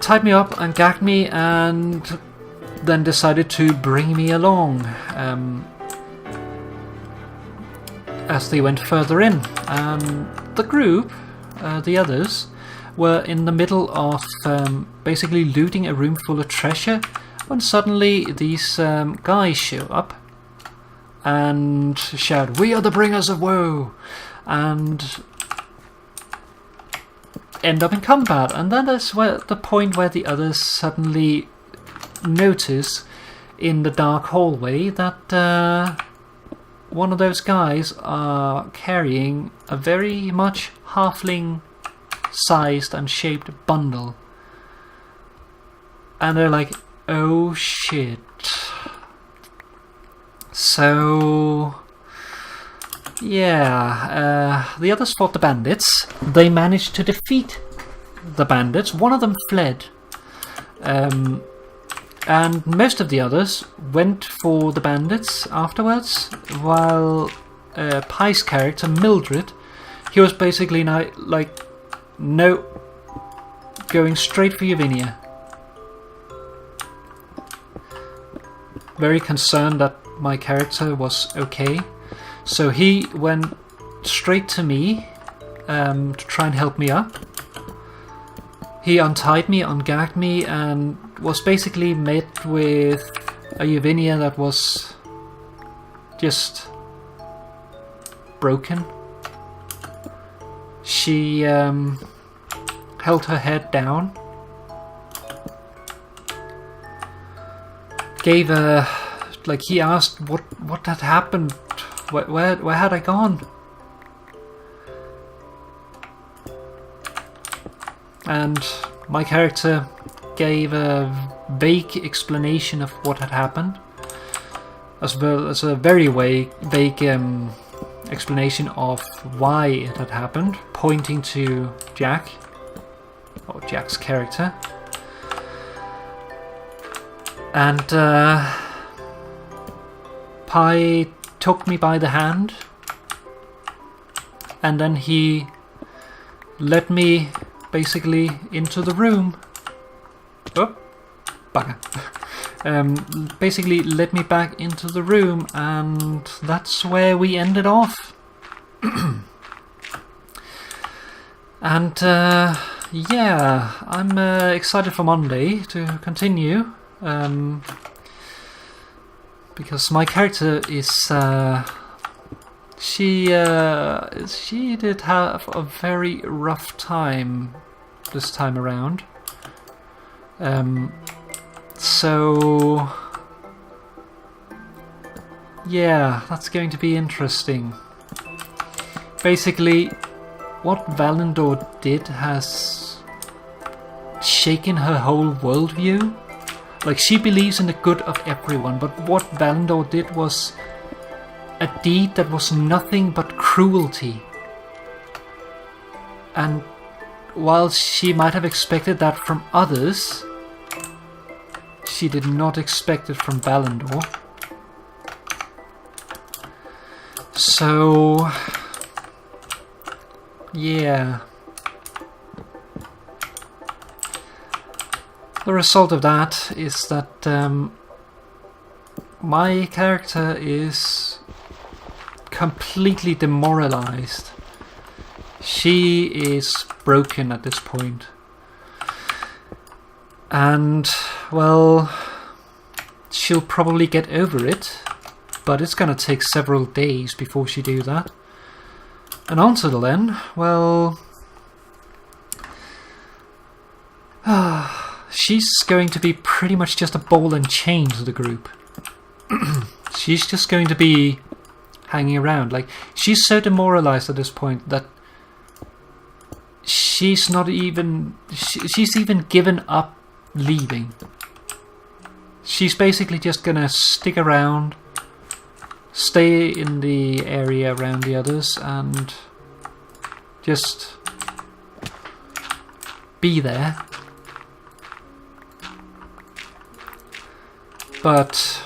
Tied me up and gagged me, and then decided to bring me along as they went further in. And the group, the others, were in the middle of basically looting a room full of treasure, when suddenly these guys show up and shout, "We are the bringers of woe!" and end up in combat. And then that's the point where the others suddenly notice in the dark hallway that one of those guys are carrying a very much halfling sized and shaped bundle, and they're like, "Oh shit." So yeah, the others fought the bandits. They managed to defeat the bandits. One of them fled, And most of the others went for the bandits afterwards, while Pie's character, Mildred, he was basically like, no, going straight for Yavinia. Very concerned that my character was okay. So he went straight to me to try and help me up. He untied me, ungagged me, and was basically met with a Yavinia that was just broken. She held her head down, gave a, like, he asked what had happened, where had I gone? And my character gave a vague explanation of what had happened, as well as a very vague explanation of why it had happened, pointing to Jack, or Jack's character. And Pie took me by the hand, and then he led me basically into the room. Oh, bugger. Basically led me back into the room, and that's where we ended off. And yeah, I'm excited for Monday to continue, because my character is she did have a very rough time this time around. So yeah, that's going to be interesting. Basically, what Valendor did has shaken her whole worldview. Like, she believes in the good of everyone, but what Valendor did was a deed that was nothing but cruelty. And while she might have expected that from others, she did not expect it from Valendor. So yeah, the result of that is that my character is completely demoralized. She is broken at this point. And, well, she'll probably get over it, but it's gonna take several days before she do that. And until then, well, she's going to be pretty much just a ball and chain to the group. She's just going to be hanging around. Like, she's so demoralized at this point that she's not even... She's even given up leaving. She's basically just gonna stick around, stay in the area around the others, and just be there. But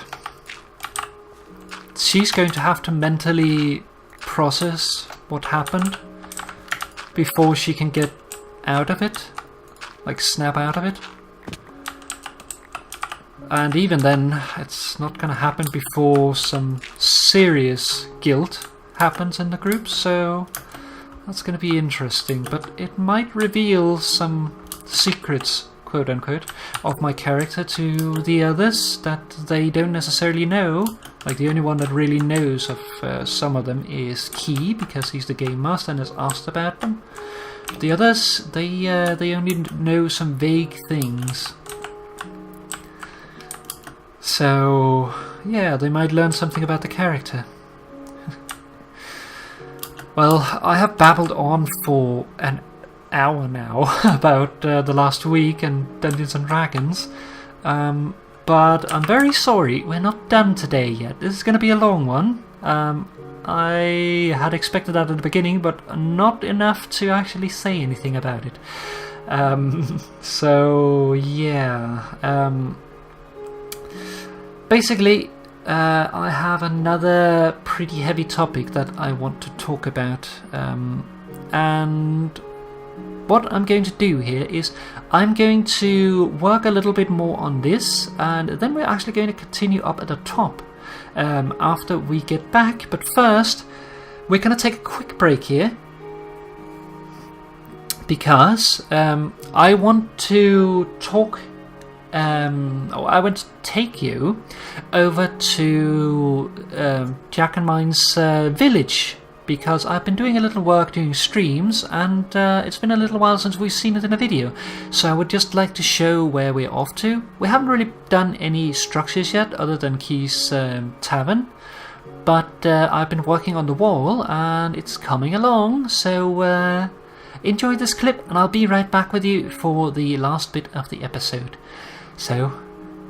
she's going to have to mentally process what happened before she can get out of it, like snap out of it. And even then, it's not going to happen before some serious guilt happens in the group, so that's going to be interesting. But it might reveal some secrets, quote unquote, of my character to the others that they don't necessarily know. Like, the only one that really knows of some of them is Key, because he's the game master and has asked about them. The others, they only know some vague things. So, yeah, they might learn something about the character. Well, I have babbled on for an hour now about the last week and Dungeons and Dragons. But I'm very sorry, we're not done today yet. This is going to be a long one. I had expected that at the beginning, but not enough to actually say anything about it. So, yeah. basically, I have another pretty heavy topic that I want to talk about, and what I'm going to do here is I'm going to work a little bit more on this, and then we're actually going to continue up at the top after we get back. But first, we're going to take a quick break here because I want to talk. I want to take you over to Jack and mine's village, because I've been doing a little work doing streams, and it's been a little while since we've seen it in a video. So I would just like to show where we're off to. We haven't really done any structures yet other than Key's tavern, but I've been working on the wall and it's coming along. So enjoy this clip and I'll be right back with you for the last bit of the episode. So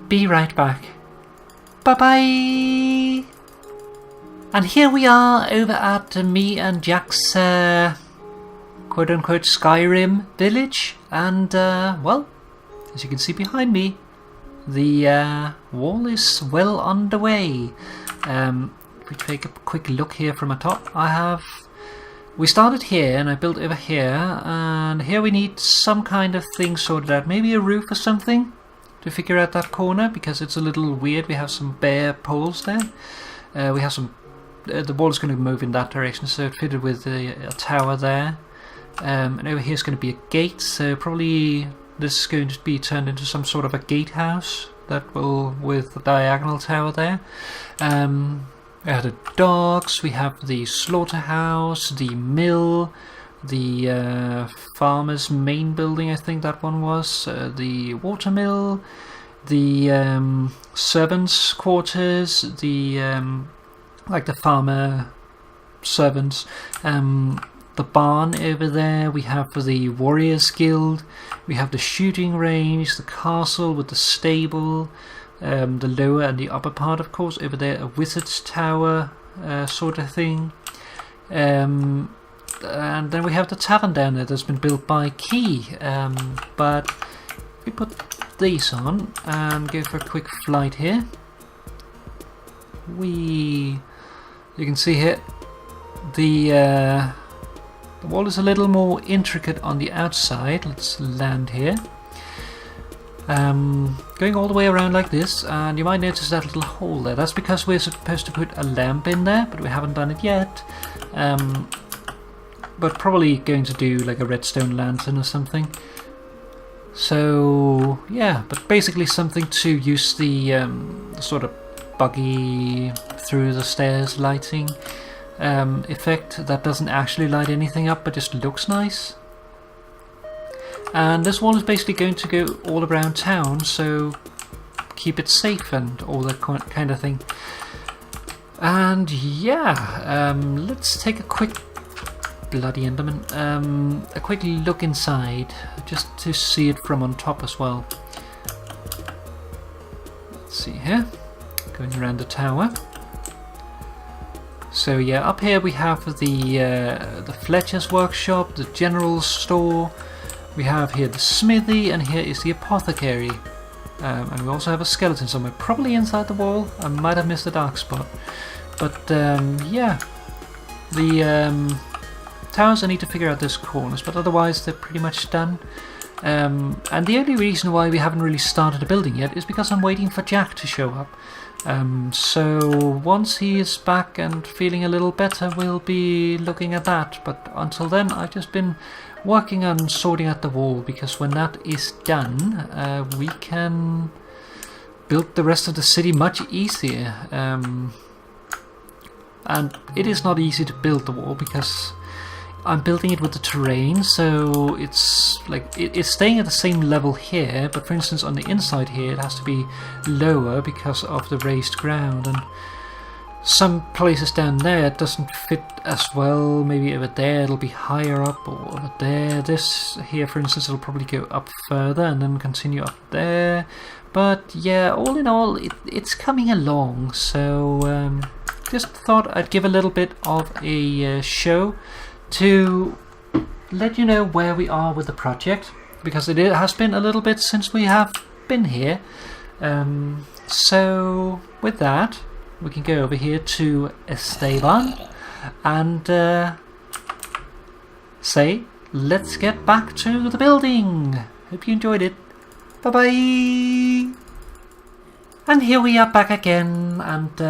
be right back. Bye bye. And here we are over at me and Jack's quote-unquote Skyrim village, and well, as you can see behind me, the wall is well underway. If we take a quick look here from atop, we started here and I built over here, and here we need some kind of thing sorted out, maybe a roof or something to figure out that corner, because it's a little weird. We have some bare poles there. We have some. The wall is going to move in that direction, so it fitted with a tower there. And over here is going to be a gate, so probably this is going to be turned into some sort of a gatehouse that will, with the diagonal tower there. We have the docks, we have the slaughterhouse, the mill, the farmer's main building, I think that one was, the watermill, the servants' quarters, the like the farmer servants, the barn over there. We have the warriors guild, we have the shooting range, the castle with the stable, the lower and the upper part, of course. Over there a wizard's tower sort of thing, and then we have the tavern down there that's been built by Key. But if we put these on and go for a quick flight here, you can see here the wall is a little more intricate on the outside. Let's land here. Going all the way around like this, and you might notice that little hole there. That's because we're supposed to put a lamp in there, but we haven't done it yet. But probably going to do like a redstone lantern or something. So yeah, but basically something to use the sort of buggy through the stairs lighting effect that doesn't actually light anything up but just looks nice. And this wall is basically going to go all around town, so keep it safe and all that kind of thing. And yeah, let's take a quick bloody Enderman, a quick look inside just to see it from on top as well. Let's see here. Going around the tower. So yeah, up here we have the Fletcher's workshop, the general store. We have here the smithy, and here is the apothecary. And we also have a skeleton somewhere, probably inside the wall. I might have missed a dark spot. But yeah, the towers, I need to figure out those corners, but otherwise they're pretty much done. And the only reason why we haven't really started a building yet is because I'm waiting for Jack to show up. So once he is back and feeling a little better, we'll be looking at that. But until then, I've just been working on sorting out the wall, because when that is done, we can build the rest of the city much easier. And it is not easy to build the wall because I'm building it with the terrain, so it's like it's staying at the same level here, but for instance on the inside here it has to be lower because of the raised ground, and some places down there it doesn't fit as well. Maybe over there it'll be higher up, or over there. This here, for instance, it'll probably go up further and then continue up there. But yeah, all in all, it's coming along. So just thought I'd give a little bit of a show to let you know where we are with the project, because it has been a little bit since we have been here. So with that, we can go over here to Esteban and say, let's get back to the building. Hope you enjoyed it. Bye bye. And here we are back again, and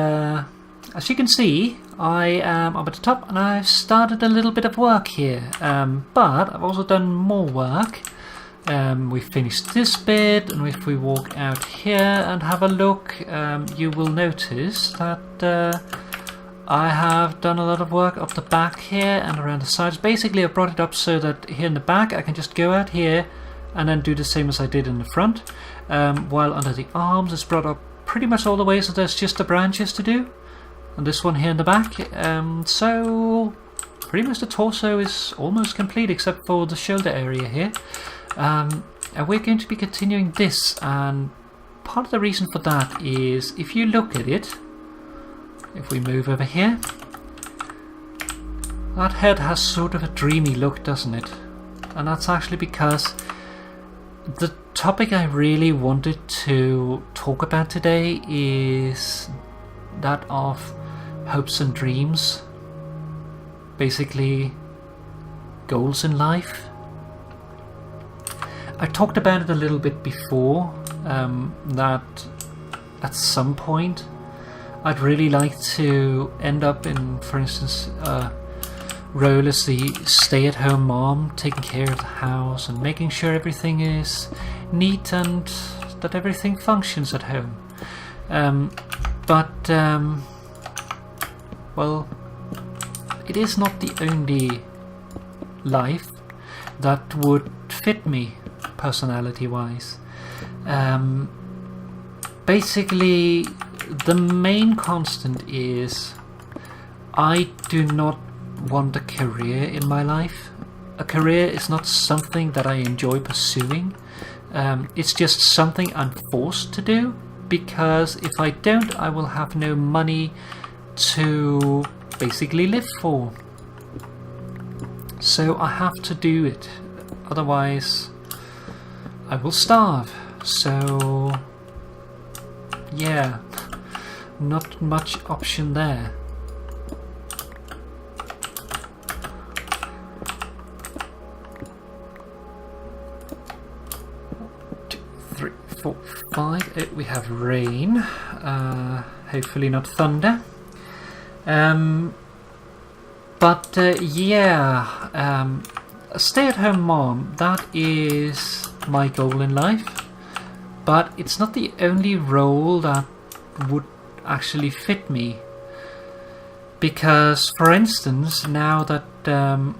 as you can see, I am up at the top and I've started a little bit of work here, but I've also done more work. We finished this bit, and if we walk out here and have a look, you will notice that I have done a lot of work up the back here and around the sides. Basically I brought it up so that here in the back I can just go out here and then do the same as I did in the front, while under the arms it's brought up pretty much all the way, so there's just the branches to do, and this one here in the back. So pretty much the torso is almost complete except for the shoulder area here. And we're going to be continuing this, and part of the reason for that is, if you look at it, if we move over here, that head has sort of a dreamy look, doesn't it? And that's actually because the topic I really wanted to talk about today is that of hopes and dreams, basically goals in life. I talked about it a little bit before, that at some point I'd really like to end up in, for instance, role as the stay-at-home mom, taking care of the house and making sure everything is neat and that everything functions at home. But well, it is not the only life that would fit me personality-wise. Basically, the main constant is I do not want a career in my life. A career is not something that I enjoy pursuing. It's just something I'm forced to do, because if I don't, I will have no money to basically live for. So I have to do it, otherwise I will starve. So yeah, not much option there. Four, five. We have rain, hopefully not thunder. But yeah, a stay-at-home mom, that is my goal in life, but it's not the only role that would actually fit me, because, for instance, now that I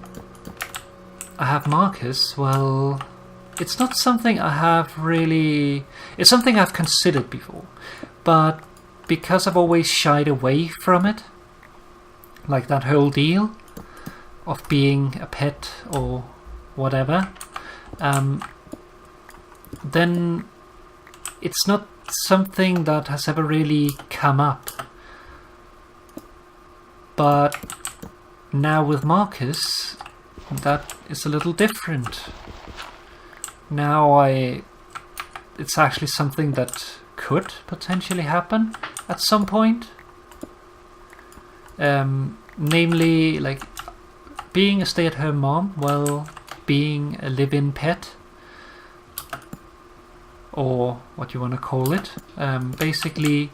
have Marcus, well, it's not something I have really... It's something I've considered before, but because I've always shied away from it, like that whole deal of being a pet or whatever, then it's not something that has ever really come up. But now with Marcus, that is a little different. Now it's actually something that could potentially happen at some point. Namely, like being a stay-at-home mom, well, being a live-in pet, or what you want to call it. Basically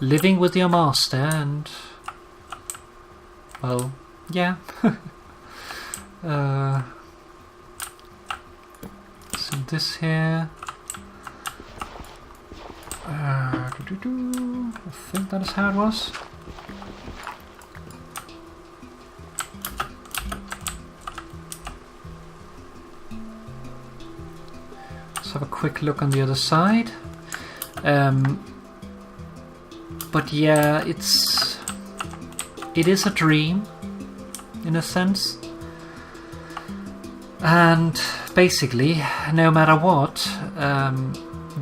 living with your master and, well, yeah. So this here, I think that is how it was. Let's have a quick look on the other side. But yeah, it is a dream in a sense, and basically, no matter what,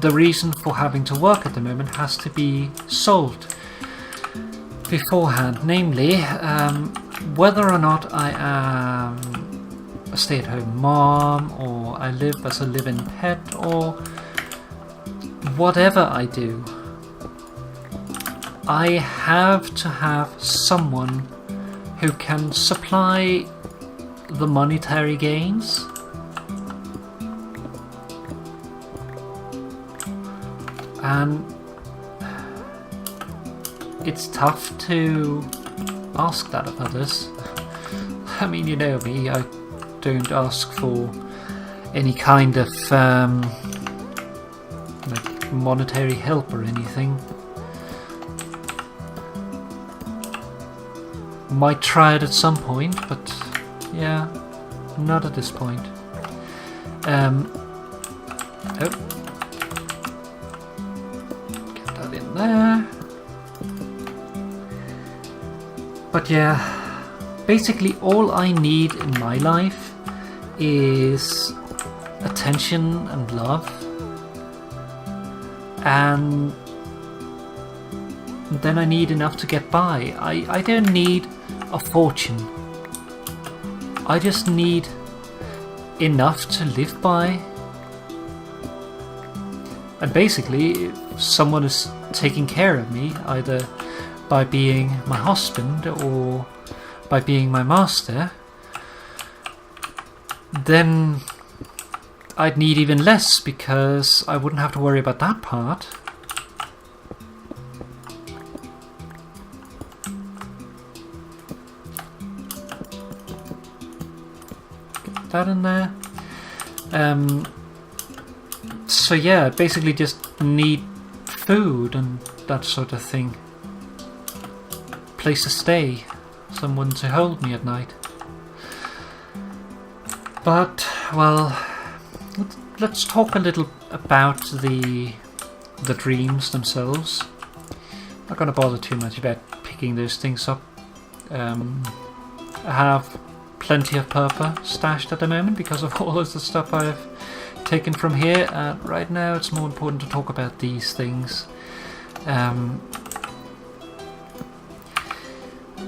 the reason for having to work at the moment has to be solved beforehand. Namely, whether or not I am a stay-at-home mom, or I live as a live-in pet, or whatever I do, I have to have someone who can supply the monetary gains. And it's tough to ask that of others. I mean, you know me, I don't ask for any kind of like monetary help or anything. Might try it at some point, but yeah, not at this point. Oh. Get that in there. But yeah, basically all I need in my life is attention and love. And then I need enough to get by. I don't need a fortune. I just need enough to live by. And basically, if someone is taking care of me, either by being my husband or by being my master, then I'd need even less, because I wouldn't have to worry about that part. Get that in there. So yeah, basically just need food and that sort of thing. Place to stay, someone to hold me at night. But, well, let's talk a little about the dreams themselves. Not going to bother too much about picking those things up. I have plenty of purple stashed at the moment because of all of the stuff I've taken from here. Right now it's more important to talk about these things.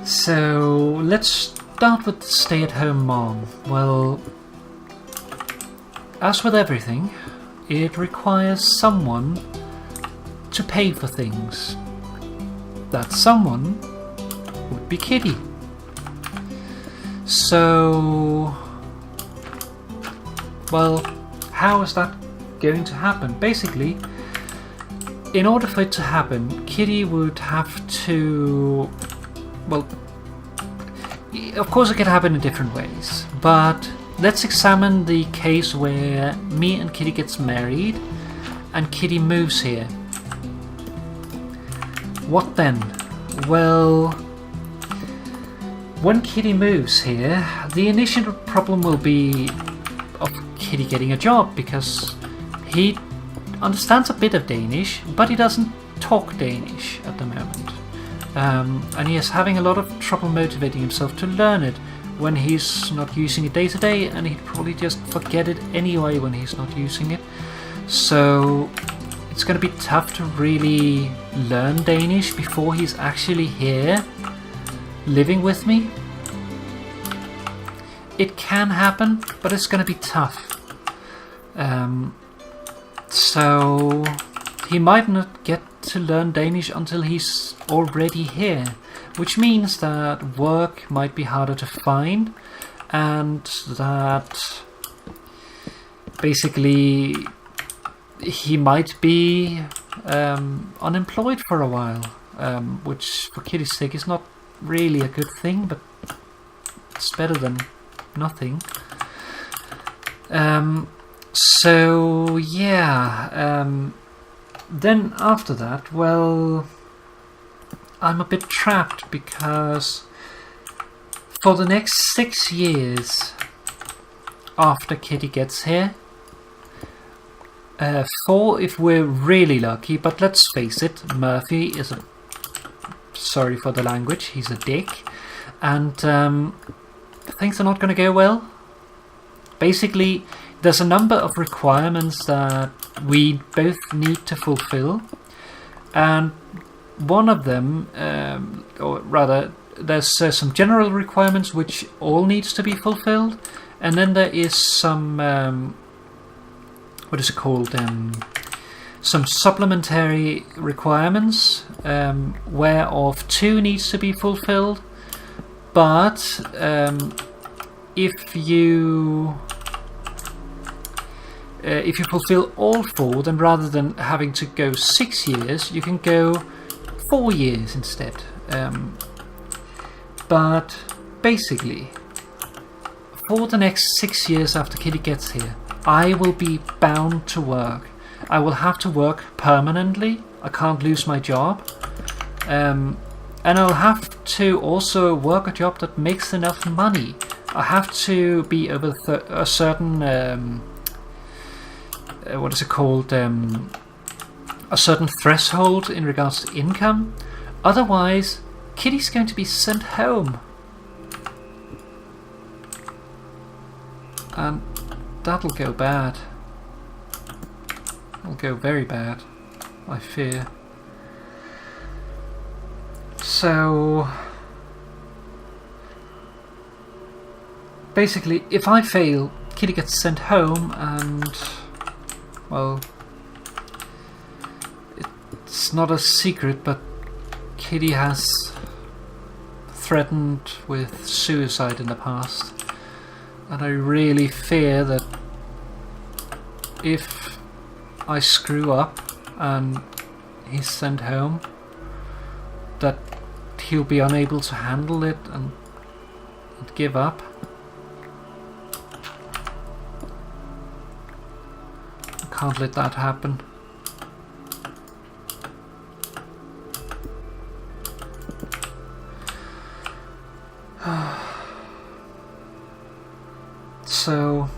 So let's start with stay-at-home mom. Well, as with everything, it requires someone to pay for things. That someone would be Kitty. So, well, how is that going to happen? Basically, in order for it to happen, Kitty would have to, well, of course it can happen in different ways, but let's examine the case where me and Kitty gets married and Kitty moves here. What then? Well, when Kitty moves here, the initial problem will be of Kitty getting a job, because he understands a bit of Danish, but he doesn't talk Danish at the moment. And he is having a lot of trouble motivating himself to learn it when he's not using it day to day, and he'd probably just forget it anyway when he's not using it. So it's going to be tough to really learn Danish before he's actually here living with me. It can happen, but it's going to be tough. So he might not get to learn Danish until he's already here, which means that work might be harder to find, and that basically he might be unemployed for a while, which for Kitty's sake is not really a good thing, but it's better than nothing. So yeah, then after that, well, I'm a bit trapped, because for the next 6 years after Kitty gets here, 4 if we're really lucky, but let's face it, Murphy is a, sorry for the language, he's a dick, and things are not going to go well. Basically, there's a number of requirements that we both need to fulfill, and one of them, or rather, there's some general requirements which all needs to be fulfilled, and then there is some, what is it called, some supplementary requirements whereof 2 needs to be fulfilled. But if you fulfill all 4, then rather than having to go 6 years, you can go 4 years instead. But basically, for the next 6 years after Kitty gets here, I will be bound to work. I will have to work permanently. I can't lose my job. And I'll have to also work a job that makes enough money. I have to be over a certain what is it called? A certain threshold in regards to income. Otherwise, Kitty's going to be sent home. And that'll go bad. It'll go very bad, I fear. So basically, if I fail, Kitty gets sent home, and well, it's not a secret, but Kitty has threatened with suicide in the past, and I really fear that if I screw up and he's sent home, that he'll be unable to handle it and give up. I can't let that happen. So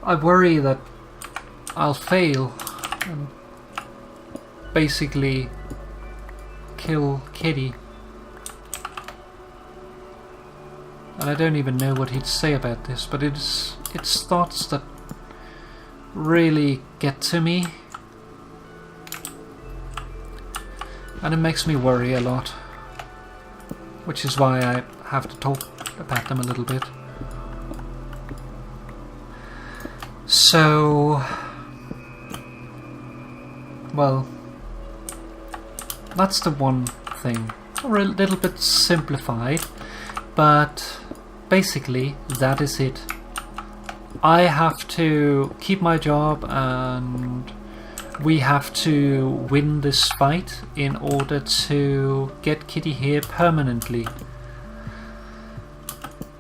I worry that I'll fail and basically kill Kitty. And I don't even know what he'd say about this, but it's thoughts that really get to me, and it makes me worry a lot, which is why I have to talk about them a little bit. So, well, that's the one thing. A little bit simplified, but basically that is it. I have to keep my job, and we have to win this fight in order to get Kitty here permanently.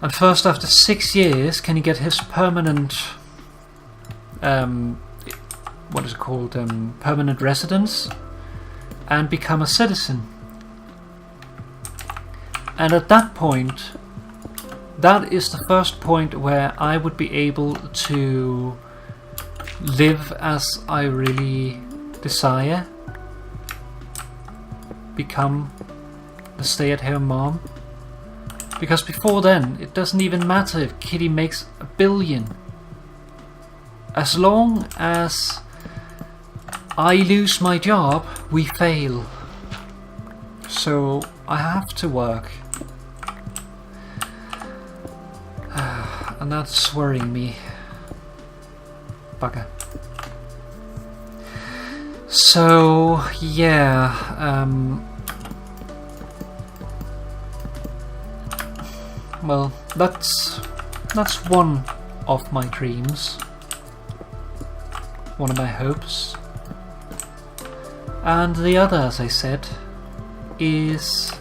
And first after 6 years can he get his permanent what is it called, permanent residence, and become a citizen. And at that point, that is the first point where I would be able to live as I really desire, become the stay-at-home mom. Because before then, it doesn't even matter if Kitty makes $1 billion. As long as I lose my job, we fail. So I have to work. And that's worrying me. Bugger. So, yeah. Well, that's one of my dreams. One of my hopes. And the other, as I said, is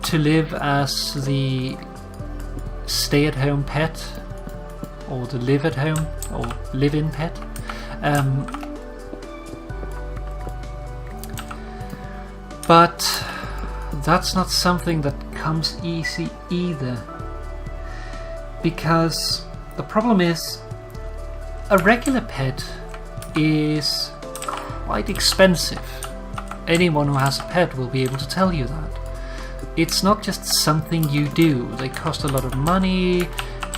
to live as the stay-at-home pet, or the live-at-home, or live-in pet. But that's not something that comes easy either. Because the problem is, a regular pet is quite expensive. Anyone who has a pet will be able to tell you that. It's not just something you do. They cost a lot of money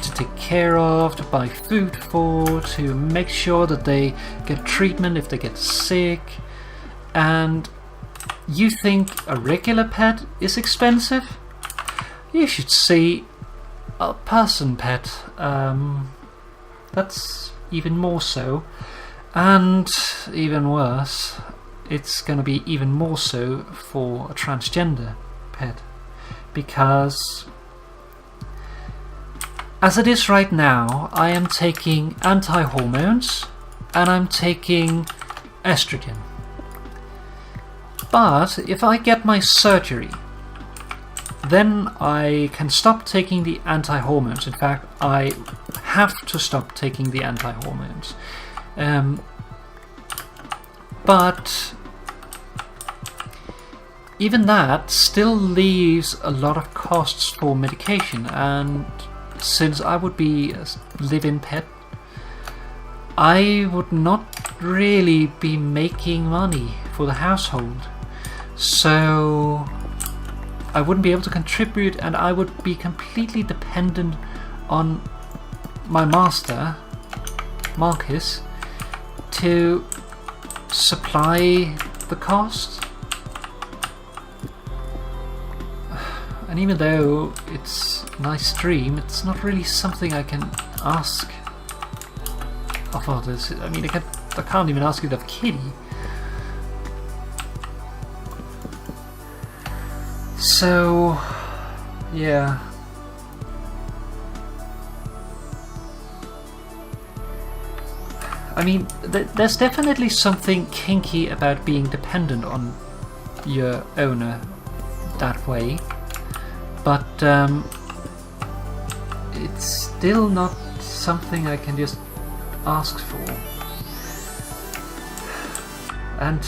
to take care of, to buy food for, to make sure that they get treatment if they get sick. And you think a regular pet is expensive? You should see a person pet. That's even more so. And even worse, it's going to be even more so for a transgender pet, because as it is right now, I am taking anti-hormones and I'm taking estrogen. But if I get my surgery, then I can stop taking the anti-hormones. In fact, I have to stop taking the anti-hormones. But even that still leaves a lot of costs for medication, and since I would be a live-in pet, I would not really be making money for the household, so I wouldn't be able to contribute, and I would be completely dependent on my master, Marcus, to supply the cost. And even though it's a nice dream, it's not really something I can ask of others. I mean, I can't even ask it of Kitty. So, yeah. I mean, there's definitely something kinky about being dependent on your owner that way, but it's still not something I can just ask for, and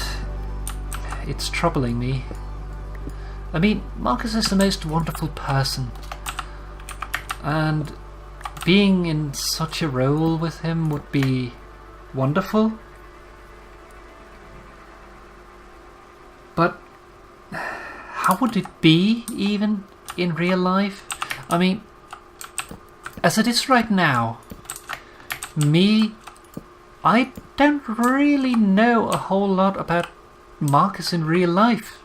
it's troubling me. I mean, Marcus is the most wonderful person, and being in such a role with him would be wonderful, but how would it be even in real life? I mean, as it is right now, I don't really know a whole lot about Marcus in real life.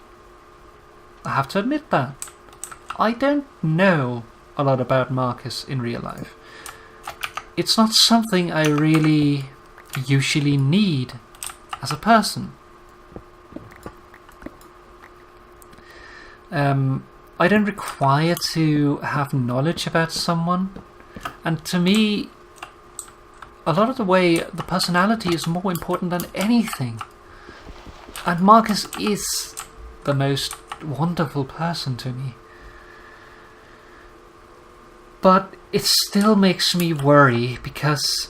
I have to admit that. I don't know a lot about Marcus in real life. It's not something I really usually need as a person. I don't require to have knowledge about someone, and to me, a lot of the way, the personality is more important than anything. And Marcus is the most wonderful person to me. But it still makes me worry, because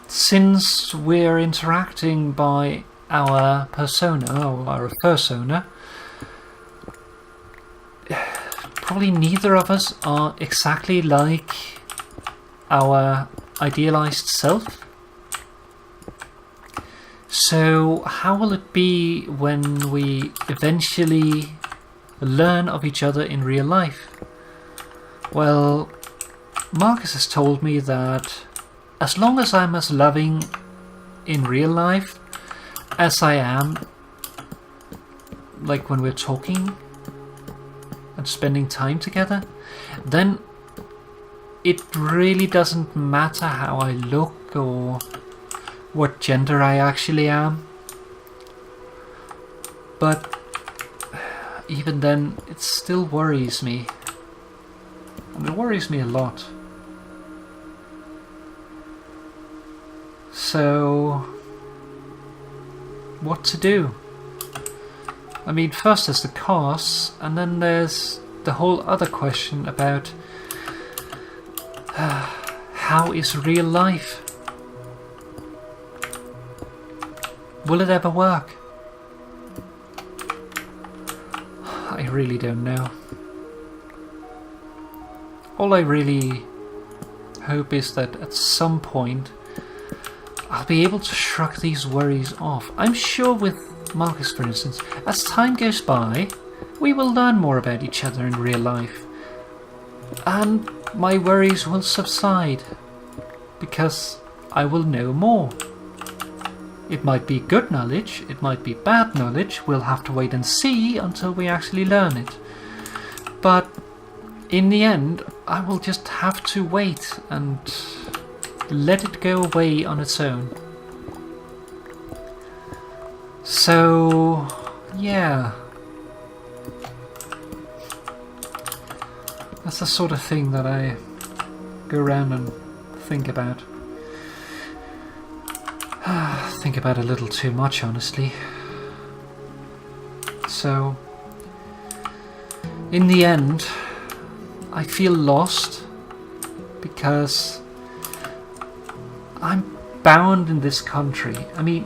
since we're interacting by our persona, or our fursona, probably neither of us are exactly like our idealized self. So how will it be when we eventually learn of each other in real life? Well, Marcus has told me that as long as I'm as loving in real life as I am, like when we're talking and spending time together, then it really doesn't matter how I look or what gender I actually am. But even then, it still worries me. And it worries me a lot. So, what to do? I mean, first there's the costs, and then there's the whole other question about how is real life? Will it ever work? I really don't know. All I really hope is that at some point I'll be able to shrug these worries off. I'm sure with Marcus, for instance, as time goes by, we will learn more about each other in real life. And my worries will subside, because I will know more. It might be good knowledge, it might be bad knowledge, we'll have to wait and see until we actually learn it. But in the end, I will just have to wait and let it go away on its own. So, yeah. That's the sort of thing that I go around and think about. Think about a little too much, honestly. So, in the end, I feel lost because I'm bound in this country. I mean,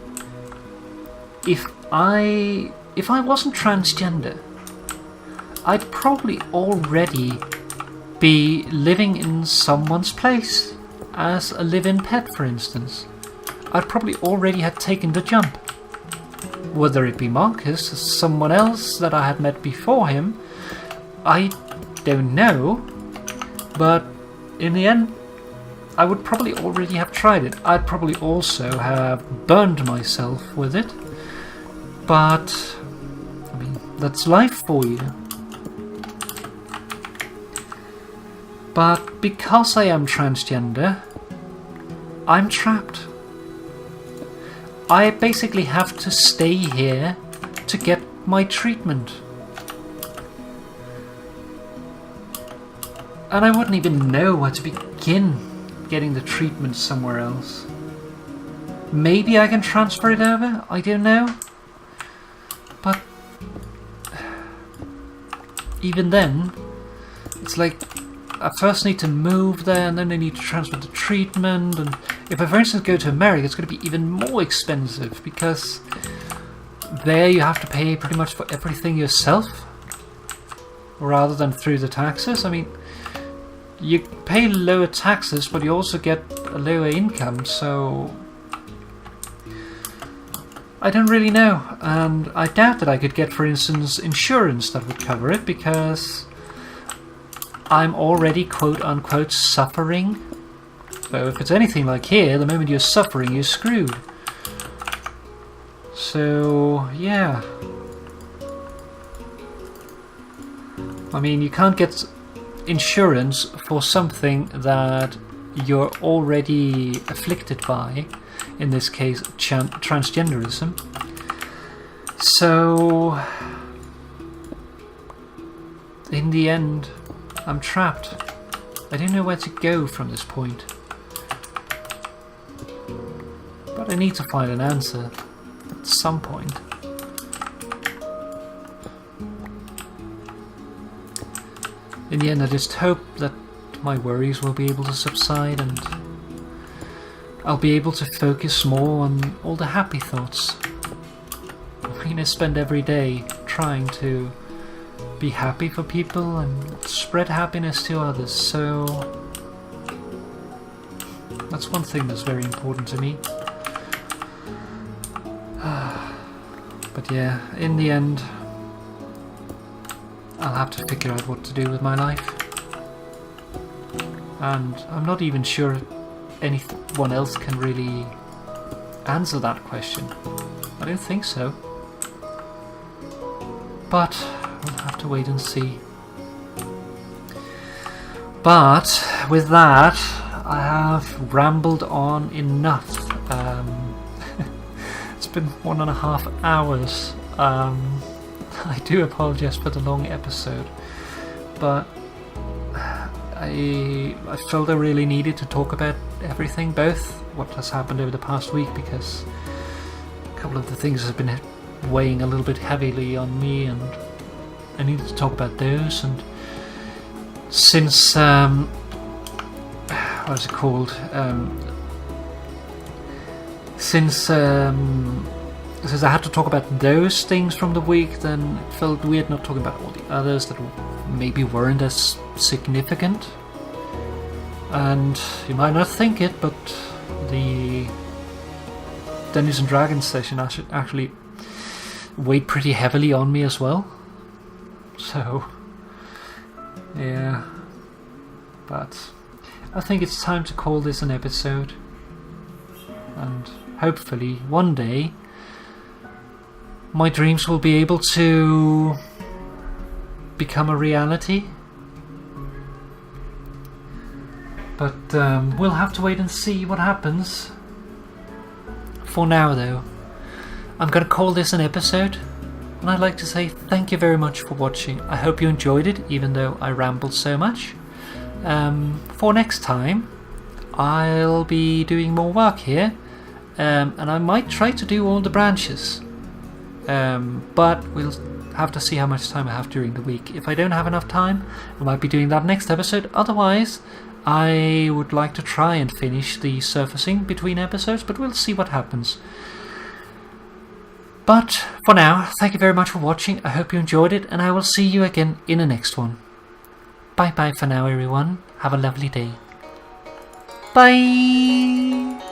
if I wasn't transgender, I'd probably already be living in someone's place as a live-in pet, for instance. I'd probably already had taken the jump. Whether it be Marcus or someone else that I had met before him, I don't know. But in the end, I would probably already have tried it. I'd probably also have burned myself with it. But, I mean, that's life for you. But because I am transgender, I'm trapped. I basically have to stay here to get my treatment. And I wouldn't even know where to begin getting the treatment somewhere else. Maybe I can transfer it over, I don't know. But even then, it's like I first need to move there and then I need to transfer the treatment, and if I for instance go to America, it's going to be even more expensive because there you have to pay pretty much for everything yourself rather than through the taxes. I mean, you pay lower taxes but you also get a lower income, so I don't really know, and I doubt that I could get, for instance, insurance that would cover it because I'm already quote-unquote suffering. So if it's anything like here, the moment you're suffering, you're screwed. So, yeah. I mean, you can't get insurance for something that you're already afflicted by, in this case, transgenderism. So, in the end, I'm trapped. I don't know where to go from this point. But I need to find an answer at some point. In the end, I just hope that my worries will be able to subside and I'll be able to focus more on all the happy thoughts. I mean, I spend every day trying to be happy for people and spread happiness to others, so that's one thing that's very important to me. But yeah, in the end, I'll have to figure out what to do with my life. And I'm not even sure if anyone else can really answer that question. I don't think so. But we'll have to wait and see. But with that, I have rambled on enough. It's been 1.5 hours. I do apologize for the long episode, but I felt I really needed to talk about everything, both what has happened over the past week, because a couple of the things have been weighing a little bit heavily on me, and I needed to talk about those. And since what is it called? Since I had to talk about those things from the week, then it felt weird not talking about all the others that maybe weren't as significant. And you might not think it, but the Dungeons and Dragons session actually weighed pretty heavily on me as well. So, yeah. But I think it's time to call this an episode. And hopefully one day my dreams will be able to become a reality. But we'll have to wait and see what happens. For now though, I'm gonna call this an episode, and I'd like to say thank you very much for watching. I hope you enjoyed it, even though I rambled so much. For next time, I'll be doing more work here, and I might try to do all the branches, but we'll have to see how much time I have during the week. If I don't have enough time, I might be doing that next episode. Otherwise, I would like to try and finish the surfacing between episodes, but we'll see what happens. But for now, thank you very much for watching. I hope you enjoyed it, and I will see you again in the next one. Bye bye for now, everyone. Have a lovely day. Bye!